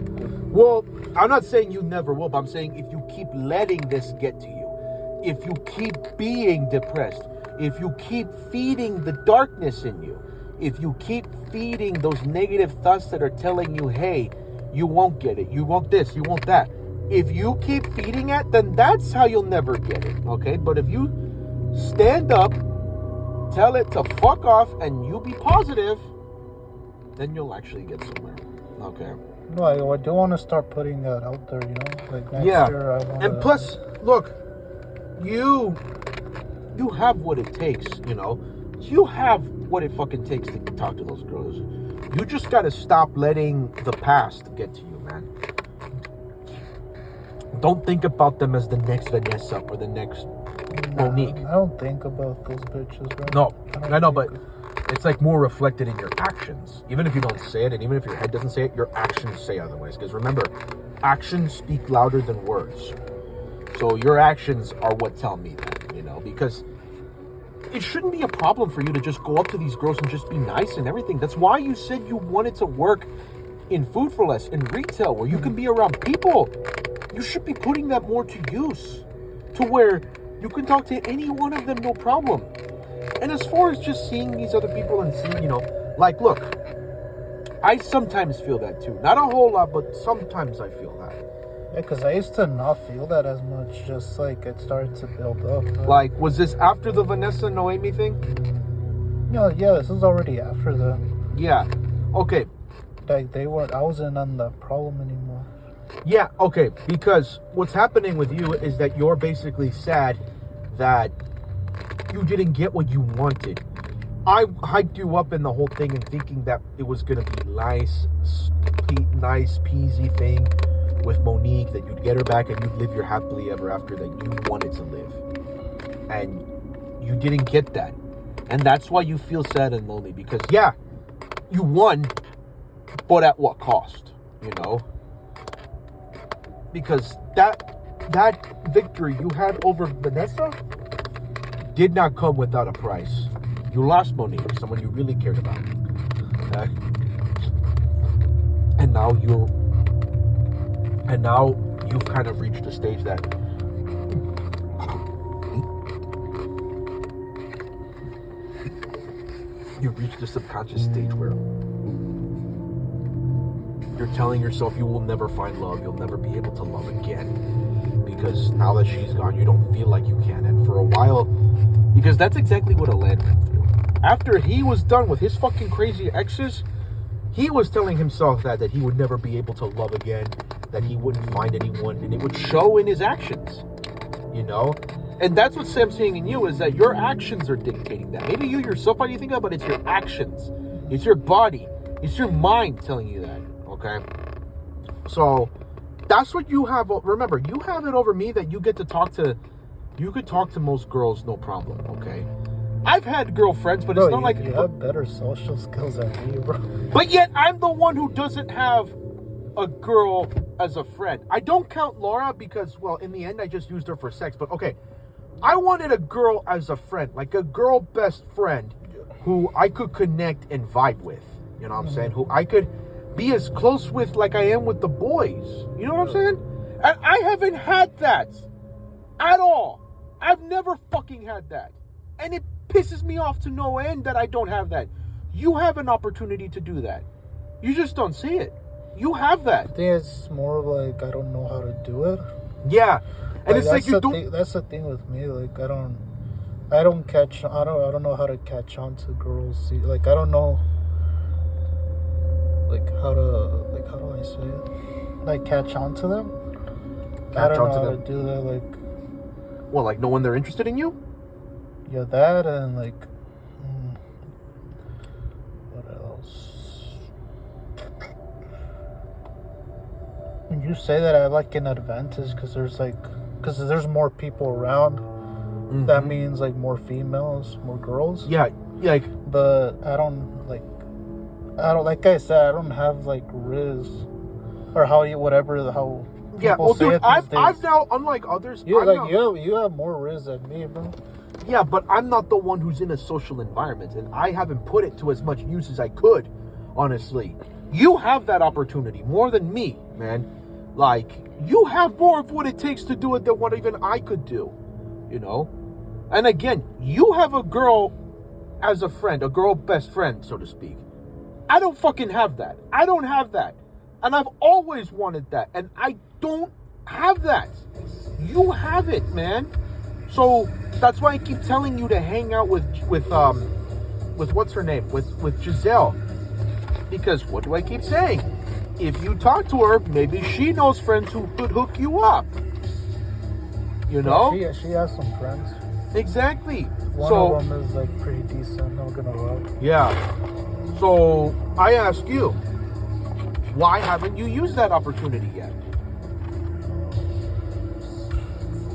Well, I'm not saying you never will, but I'm saying if you keep letting this get to you, if you keep being depressed, if you keep feeding the darkness in you, if you keep feeding those negative thoughts that are telling you, hey, you won't get it, you want this, you want that. If you keep feeding it, then that's how you'll never get it, okay? But if you stand up, tell it to fuck off, and you be positive, then you'll actually get somewhere, okay? No, I do want to start putting that out there, you know? Like, next year I want to... And plus, look, you have what it takes, you know? You have what it fucking takes to talk to those girls. You just gotta stop letting the past get to you, man. Don't think about them as the next Vanessa or the next Monique. I don't think about those bitches, bro. No, I know, but it's like more reflected in your actions. Even if you don't say it, and even if your head doesn't say it, your actions say otherwise. Because remember, actions speak louder than words. So your actions are what tell me that, you know, because it shouldn't be a problem for you to just go up to these girls and just be nice and everything. That's why you said you wanted to work in Food for Less, in retail, where you can be around people. You should be putting that more to use, to where you can talk to any one of them, no problem. And as far as just seeing these other people and seeing, you know, like, look, I sometimes feel that too. Not a whole lot, but sometimes I feel that. Yeah, because I used to not feel that as much, just like it started to build up. Like, was this after the Vanessa Noemi thing? Yeah, this is already after the... Yeah, okay. Like, I wasn't on the problem anymore. Yeah, okay, because what's happening with you is that you're basically sad that you didn't get what you wanted. I hyped you up in the whole thing and thinking that it was going to be nice peasy thing with Monique, that you'd get her back and you'd live your happily ever after that you wanted to live. And you didn't get that. And that's why you feel sad and lonely, because yeah, you won, but at what cost, you know? Because that victory you had over Vanessa did not come without a price. You lost Monique, someone you really cared about. Okay? And now you've kind of reached a stage that you've reached a subconscious stage where you're telling yourself you will never find love, you'll never be able to love again, because now that she's gone, you don't feel like you can. And for a while, because that's exactly what Alain went through. After he was done with his fucking crazy exes, he was telling himself that he would never be able to love again, that he wouldn't find anyone, and it would show in his actions, you know? And that's what Sam's saying in you, is that your actions are dictating that. Maybe you yourself might think about, but it's your actions. It's your body. It's your mind telling you that, okay? So, that's what you have. Remember, you have it over me that you get to talk to, you could talk to most girls, no problem, okay? I've had girlfriends, but it's not like... You have better social skills than me, bro. But yet, I'm the one who doesn't have a girl as a friend. I don't count Laura because, well, in the end, I just used her for sex. But, okay, I wanted a girl as a friend, like a girl best friend who I could connect and vibe with. You know what I'm saying? Who I could be as close with like I am with the boys. You know what I'm saying? And I haven't had that at all. I've never fucking had that. And it pisses me off to no end that I don't have that. You have an opportunity to do that. You just don't see it. You have that. I think it's more like I don't know how to do it. Yeah. And it's like you don't. That's the thing with me. Like I don't know how to catch on to girls. Like I don't know. How do I say it? Like catch on to them. I don't know how to do that. Like know when they're interested in you? Yeah, that and what else? When you say that, I have like an advantage because there's more people around. Mm-hmm. That means like more females, more girls. Yeah, But I don't like I said, I don't have like Riz or how. Yeah, well, dude, I've now, unlike others, you have more Riz than me, bro. Yeah, but I'm not the one who's in a social environment, and I haven't put it to as much use as I could, honestly. You have that opportunity more than me, man. Like, you have more of what it takes to do it than what even I could do, you know? And again, you have a girl as a friend, a girl best friend, so to speak. I don't fucking have that. I don't have that. And I've always wanted that, and I don't have that. You have it, man. So that's why I keep telling you to hang out with what's her name? With Giselle. Because what do I keep saying? If you talk to her, maybe she knows friends who could hook you up. You know? Yeah, she has some friends. Exactly. One of them is like pretty decent, not gonna lie. Yeah. So I ask you, why haven't you used that opportunity yet?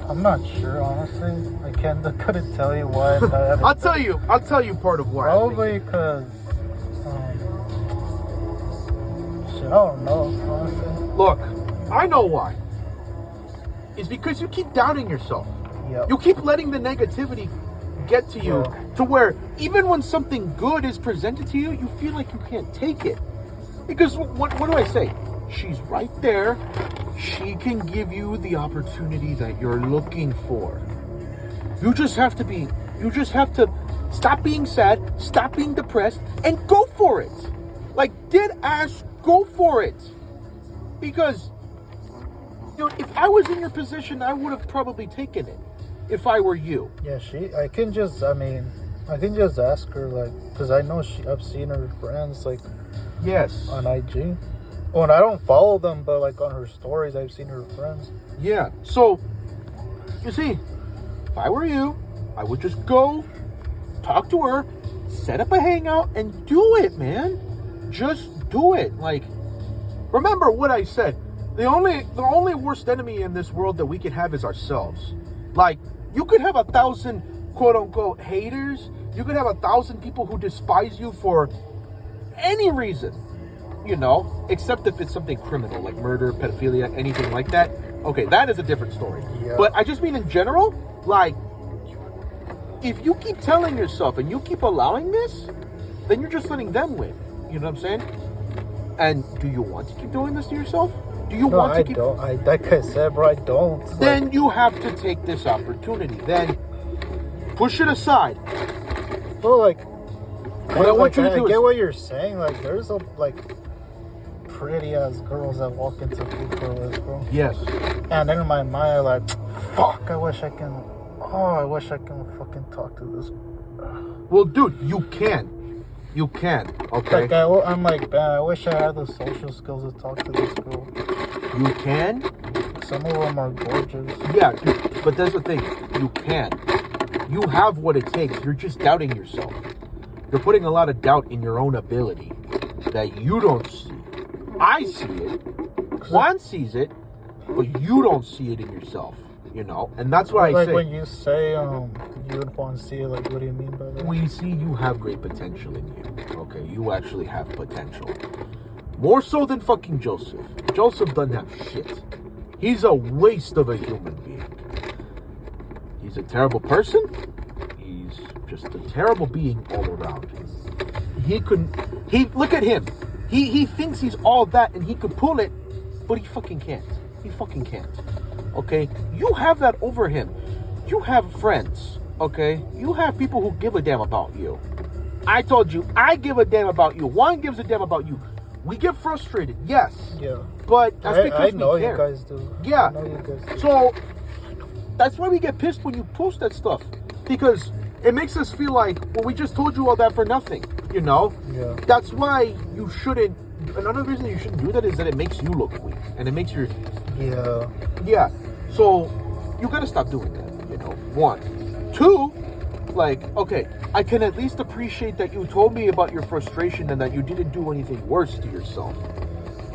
I'm not sure, honestly. I couldn't tell you why. I'll tell you part of why. Probably because shit, I don't know, honestly. Look, I know why. It's because you keep doubting yourself. Yep. You keep letting the negativity get to you to where even when something good is presented to you, you feel like you can't take it. Because what do I say? She's right there. She can give you the opportunity that you're looking for. You just have to stop being sad, stop being depressed, and go for it. Like, dead ass, go for it. Because, if I was in your position, I would have probably taken it. If I were you. Yeah, I can just ask her, like, because I know I've seen her friends, like, yes, on IG. Oh, and I don't follow them, but like on her stories, I've seen her friends. Yeah. So, you see, if I were you, I would just go talk to her, set up a hangout, and do it, man. Just do it. Like, remember what I said. The only worst enemy in this world that we can have is ourselves. Like, you could have 1,000 quote unquote haters. You could have 1,000 people who despise you for any reason. Except if it's something criminal, like murder, pedophilia, anything like that. Okay, that is a different story. Yeah. But I just mean in general, like, if you keep telling yourself and you keep allowing this, then you're just letting them win. You know what I'm saying? And do you want to keep doing this to yourself? Do you want to keep... No, I don't. Like I said, bro, I don't. Then you have to take this opportunity. Then push it aside. Well, like... What I want you to do I get what you're saying. Like, there's pretty ass girls that walk into food for this, bro. Yes. And then in my mind, I'm like, fuck, I wish I can fucking talk to this. Well, dude, you can. You can, okay? Like, I'm like, man, I wish I had the social skills to talk to this girl. You can? Some of them are gorgeous. Yeah, dude, but that's the thing. You can. You have what it takes. You're just doubting yourself. You're putting a lot of doubt in your own ability that you don't see. I see it. Juan sees it, but you don't see it in yourself, And that's why I say... Like, when you say you and Juan see it, like, what do you mean by that? We see you have great potential in you. Okay, you actually have potential. More so than fucking Joseph. Joseph doesn't have shit. He's a waste of a human being. He's a terrible person. He's just a terrible being all around. Look at him. He thinks he's all that and he could pull it, but he fucking can't. He fucking can't. Okay? You have that over him. You have friends. okay, you have people who give a damn about you. I told you, I give a damn about you. Juan gives a damn about you. We get frustrated, yes. Yeah. But that's I because know we care. you guys do. Yeah. I know you guys do. So that's why we get pissed when you post that stuff. Because it makes us feel like, well, we just told you all that for nothing, you know? Yeah. That's why you shouldn't. Another reason you shouldn't do that is that it makes you look weak. And it makes your. Yeah. Yeah. So you gotta stop doing that, you know? 1. 2, like, okay, I can at least appreciate that you told me about your frustration and that you didn't do anything worse to yourself.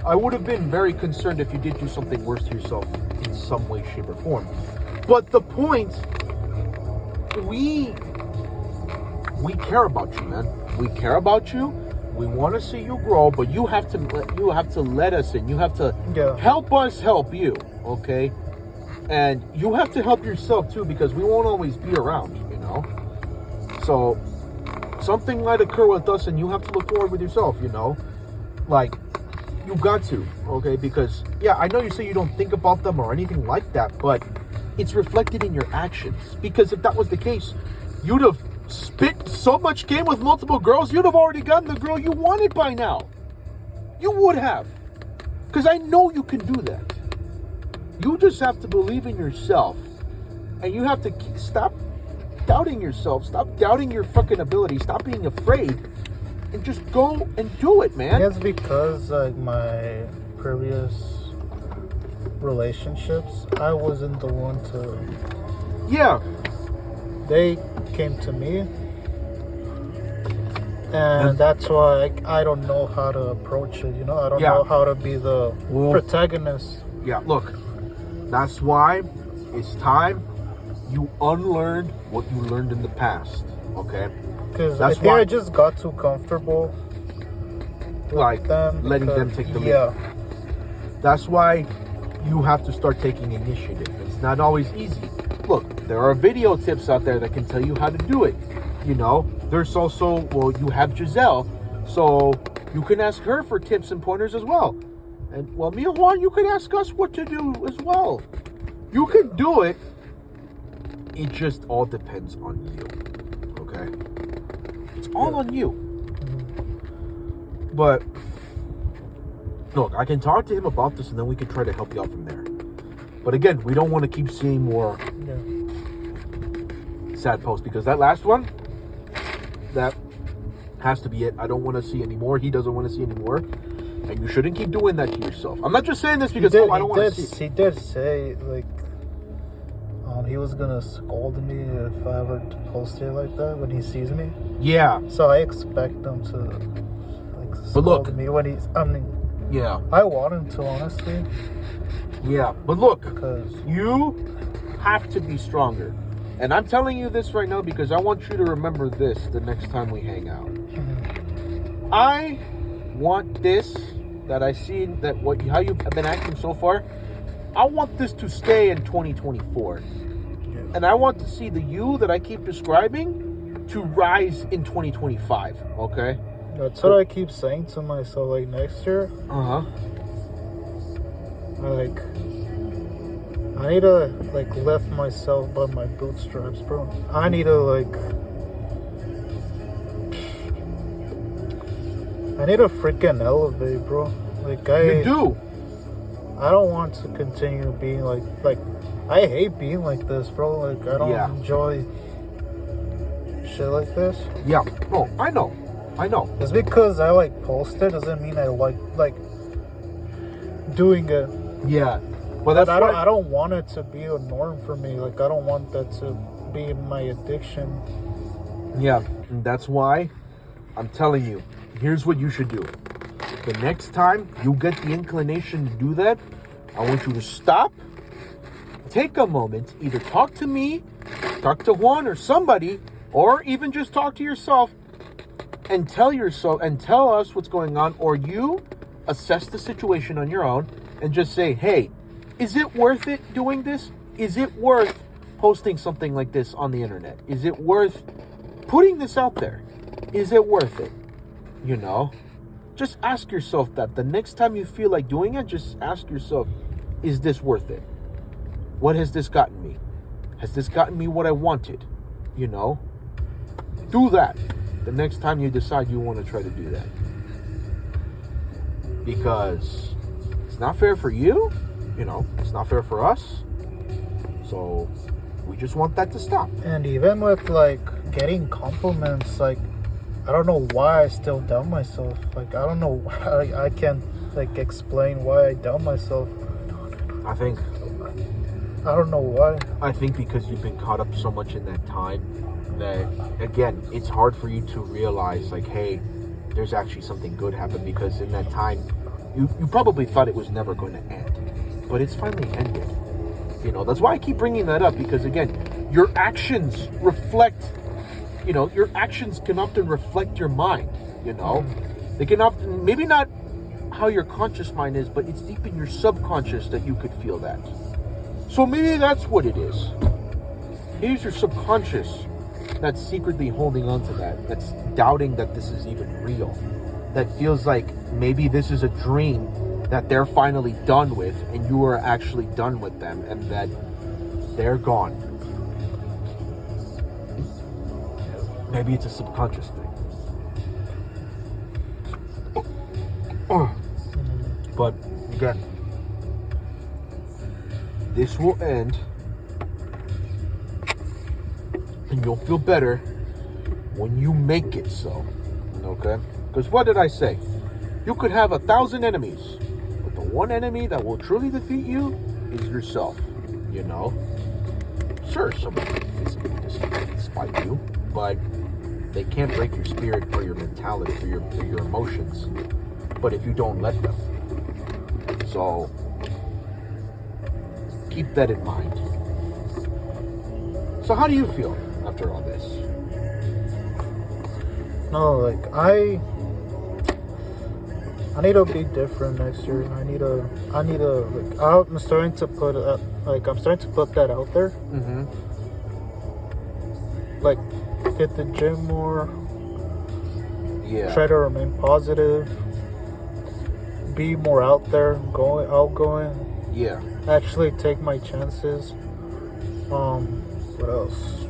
I would have been very concerned if you did do something worse to yourself in some way, shape, or form. But the point, we care about you, man. We care about you. We want to see you grow, but you have to let us in. You have to help us help you, okay? And you have to help yourself too, because we won't always be around, you know? So something might occur with us and you have to look forward with yourself, you know? Like, you got to, okay? Because, yeah, I know you say you don't think about them or anything like that, but it's reflected in your actions. Because if that was the case, you'd have spit so much game with multiple girls, you'd have already gotten the girl you wanted by now. You would have. Because I know you can do that. You just have to believe in yourself. And you have to stop doubting yourself. Stop doubting your fucking ability. Stop being afraid. And just go and do it, man. It's because, like, my previous relationships, I wasn't the one to... Yeah. They came to me. And that's why I don't know how to approach it, you know? I don't know how to be the protagonist. Yeah, look. That's why it's time you unlearn what you learned in the past, okay? Because I think I just got too comfortable like them letting them take the lead. Yeah. That's why you have to start taking initiative. It's not always easy. Look, there are video tips out there that can tell you how to do it. You know, there's also, well, you have Giselle, so you can ask her for tips and pointers as well. And, well, me and Juan, you can ask us what to do as well. You can do it. It just all depends on you. Okay? It's all on you. But, look, I can talk to him about this and then we can try to help you out from there. But again, we don't want to keep seeing more sad posts because that last one, that has to be it. I don't want to see any more. He doesn't want to see any more. And you shouldn't keep doing that to yourself. I'm not just saying this because I don't want to see. He did say, like, he was going to scold me if I ever post it like that when he sees me. Yeah. So I expect him to, like, scold me when he's, I mean, yeah. I want him to, honestly. Yeah. But look, because you have to be stronger. And I'm telling you this right now because I want you to remember this the next time we hang out. Mm-hmm. I want this that I see that how you've been acting so far. I want this to stay in 2024, and I want to see the you that I keep describing to rise in 2025. Okay, that's what I keep saying to myself. Like next year, I need to like lift myself by my bootstraps, bro. I need to freaking elevate, bro. Like you do. I don't want to continue being like I hate being like this, bro. Like I don't enjoy shit like this. Yeah. Oh, I know. It's because I like post it doesn't mean I like doing it. Yeah. Well, that's I don't want it to be a norm for me. Like I don't want that to be my addiction. Yeah, and that's why I'm telling you. Here's what you should do. The next time you get the inclination to do that, I want you to stop, take a moment, either talk to me, talk to Juan or somebody, or even just talk to yourself and tell us what's going on, or you assess the situation on your own and just say, hey, is it worth it doing this? Is it worth posting something like this on the internet? Is it worth putting this out there? Is it worth it? You know, just ask yourself that. The next time you feel like doing it, just ask yourself, is this worth it? What has this gotten me? Has this gotten me what I wanted? you know, do that the next time you decide you want to try to do that. Because it's not fair for you, you know, it's not fair for us. So we just want that to stop. And even with like getting compliments, like I don't know why I still doubt myself. Like I don't know why I can't like explain why I doubt myself. I think I don't know why. I think because you've been caught up so much in that time that, again, it's hard for you to realize, like, hey, there's actually something good happened, because in that time, you probably thought it was never going to end. But it's finally ended. You know, that's why I keep bringing that up, because, again, your actions reflect, you know, your actions can often reflect your mind, you know? They can often, maybe not how your conscious mind is, but it's deep in your subconscious that you could feel that. So maybe that's what it is. Here's your subconscious that's secretly holding on to that, that's doubting that this is even real, that feels like maybe this is a dream that they're finally done with and you are actually done with them and that they're gone. Maybe it's a subconscious thing. But again, this will end and you'll feel better when you make it so. Okay? Because what did I say? You could have 1,000 enemies, but the one enemy that will truly defeat you is yourself. You know? Sure, someone can physically despite you, but they can't break your spirit or your mentality or your emotions. But if you don't let them. So keep that in mind. So how do you feel after all this? No, like I need to be different next year. I need to like I'm starting to put that out there. Mm-hmm. Like hit the gym more. Yeah. Try to remain positive. Be more out there, outgoing. Yeah. Actually take my chances. What else?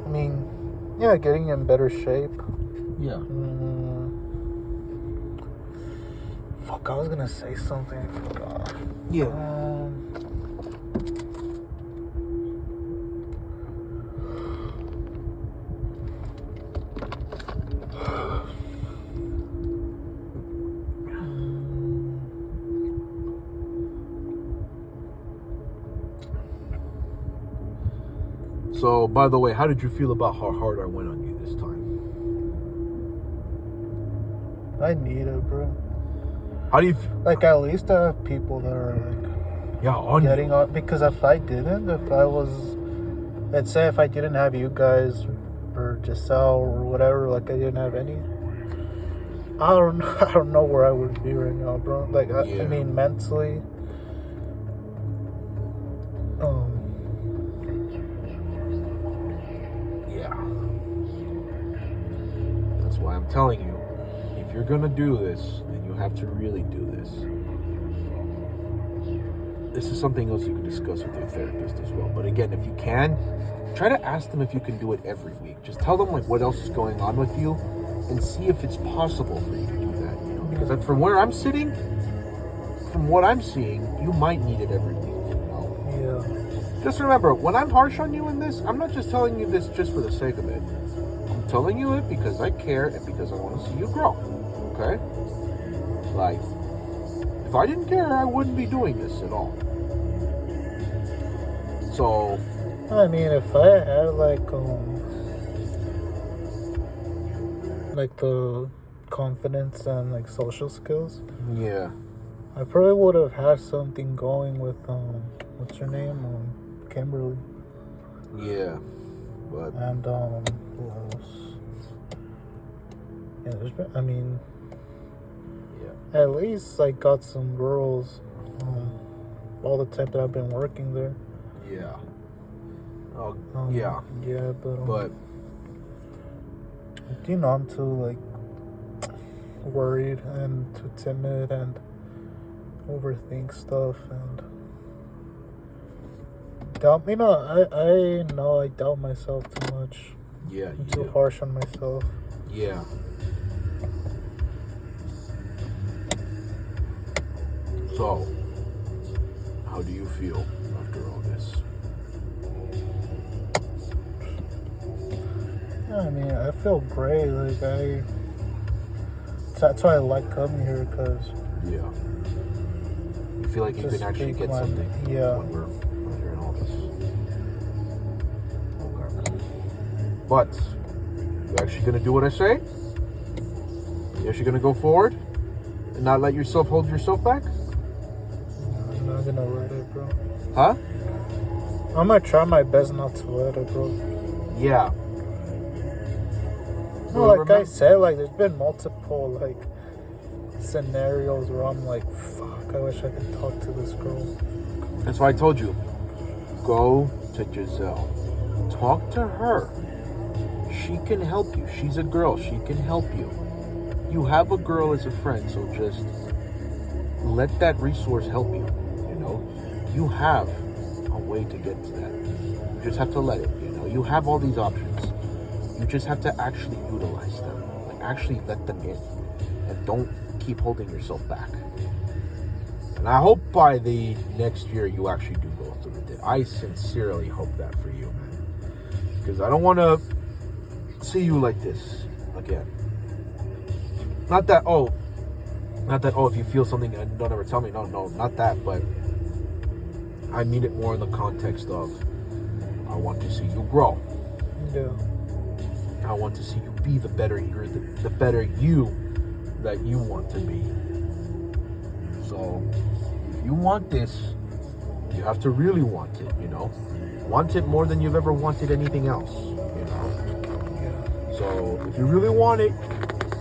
I mean, yeah, getting in better shape. Yeah. Fuck, I was gonna say something. I forgot. Yeah. So, by the way, how did you feel about how hard I went on you this time? I need it, bro. How do you Like, at least I have people that are like getting you. on. Because if I didn't, let's say if I didn't have you guys or Giselle or whatever, like I didn't have any, I don't know where I would be right now, bro. Like, I mean, mentally. Yeah. That's why I'm telling you, if you're gonna do this, then you have to really do this. This is something else you can discuss with your therapist as well. But again, if you can, try to ask them if you can do it every week. Just tell them like what else is going on with you and see if it's possible for you to do that. You know, because from where I'm sitting, from what I'm seeing, you might need it every week. You know? Yeah. Just remember, when I'm harsh on you in this, I'm not just telling you this just for the sake of it. I'm telling you it because I care and because I want to see you grow. Okay? Like, if I didn't care, I wouldn't be doing this at all. So, I mean, if I had like the confidence and like social skills, yeah. I probably would have had something going with what's her name? Kimberly. Yeah. But And who else? Yeah, I mean, yeah. at least I got some girls all the time that I've been working there. Yeah. Oh, Yeah, but you know, I'm too like worried and too timid and overthink stuff, and doubt. You know, I know I doubt myself too much. Yeah, I'm you too do. harsh on myself. Yeah. So, how do you feel after all this? Yeah, I mean, I feel great. Like that's why I like coming here, because Yeah. You feel like you Just can actually speak get my- something yeah. when we're hearing all this. Okay. But, you actually gonna do what I say? You actually gonna go forward? And not let yourself hold yourself back? I'm not gonna let it, bro. Huh? I'm gonna try my best not to let it, bro. Yeah. No, like I said, like there's been multiple like scenarios where I'm like, fuck, I wish I could talk to this girl. That's why I told you. Go to Giselle. Talk to her. She can help you. She's a girl. She can help you. You have a girl as a friend, so just let that resource help you. You know, you have a way to get to that. You just have to let it. You know, you have all these options. You just have to actually utilize them. Like actually let them in, and don't keep holding yourself back. And I hope by the next year you actually do go through with it. I sincerely hope that for you, man. Because I don't want to see you like this again. Not that, if you feel something, don't ever tell me. No, not that. But I mean it more in the context of I want to see you grow. Yeah. I want to see you be the better the better you that you want to be. So, if you want this, you have to really want it, you know? Want it more than you've ever wanted anything else, you know? Yeah. So, if you really want it,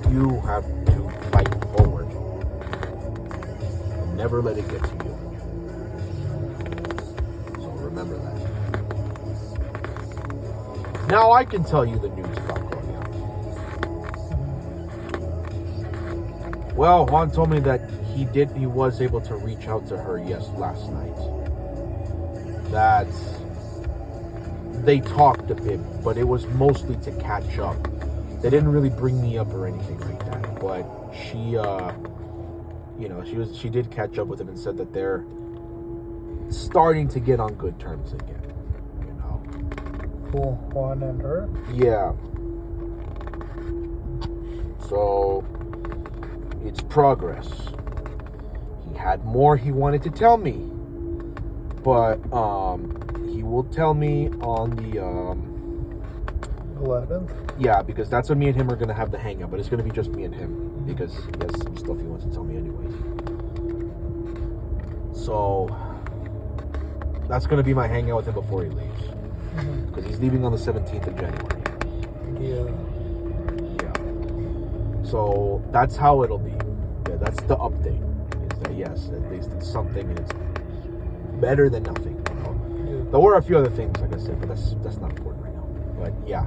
you have to fight forward. And never let it get to you. So, remember that. Now I can tell you the news about Claudia. Well, Juan told me that he was able to reach out to her last night. That they talked a bit, but it was mostly to catch up. They didn't really bring me up or anything like that, but she she did catch up with him and said that they're starting to get on good terms again. Who, Juan and her? Yeah. So, it's progress. He had more he wanted to tell me. But, he will tell me on the, 11th? Yeah, because that's when me and him are going to have the hangout. But it's going to be just me and him. Because he has some stuff he wants to tell me anyways. So, that's going to be my hangout with him before he leaves. Because he's leaving on the 17th of January. Yeah. So that's how it'll be. Yeah, that's the update. Is that yes, at least it's something, and it's better than nothing. You know? Yeah. There were a few other things, like I said, but that's not important right now. But yeah,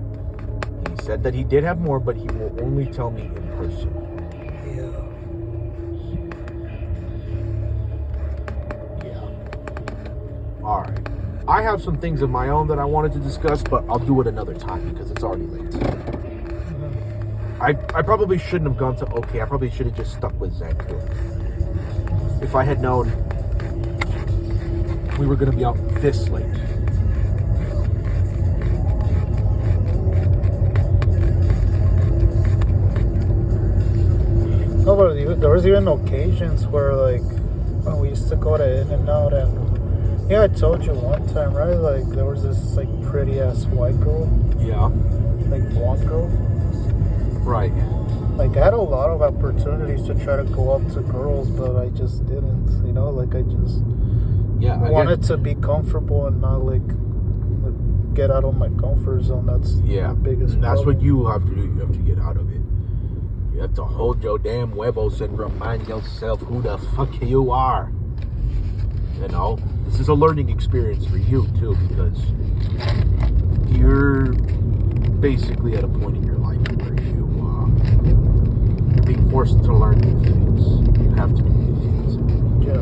he said that he did have more, but he will only tell me in person. Yeah. All right. I have some things of my own that I wanted to discuss, but I'll do it another time because it's already late. I probably shouldn't have gone to OK. I probably should have just stuck with Zanku. If I had known we were going to be out this late. No, but there was even occasions where, like, when we used to go to In-N-Out, and yeah, I told you one time, right? Like, there was this, like, pretty-ass white girl. Yeah. Like, blonde girl. Right. Like, I had a lot of opportunities to try to go up to girls, but I just didn't, you know? Like, I just wanted to be comfortable and not, like get out of my comfort zone. That's my biggest That's problem. what you have to do. You have to get out of it. You have to hold your damn huevos and remind yourself who the fuck you are. You know? This is a learning experience for you, too, because you're basically at a point in your life where you're being forced to learn new things. You have to do new things. Yeah.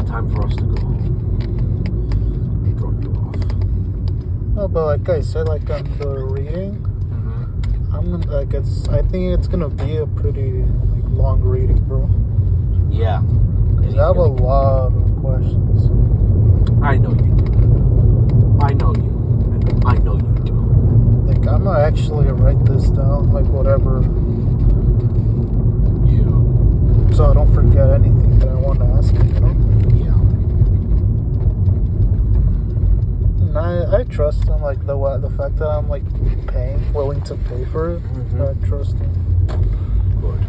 time for us to go. Drop you off. No, but like I said, like on the reading, Mm-hmm. I'm gonna like I think it's gonna be a pretty like long reading, bro. Yeah. 'Cause I have a lot of questions. I know you do. I know you. I know you do. Like I'm gonna actually write this down, like whatever, Yeah. so I don't forget anything that I want to ask you. You know. Yeah. And I trust him, like the fact that I'm like willing to pay for it. Mhm. I trust him. Good.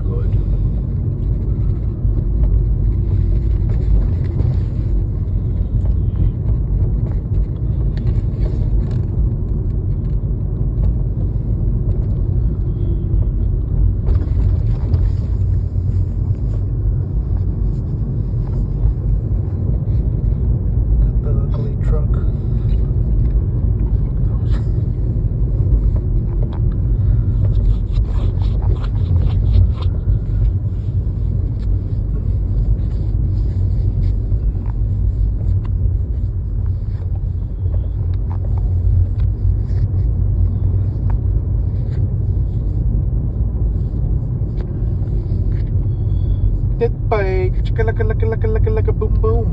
Good. Got the ugly truck. That bike, chicka laka laka laka laka laka boom boom.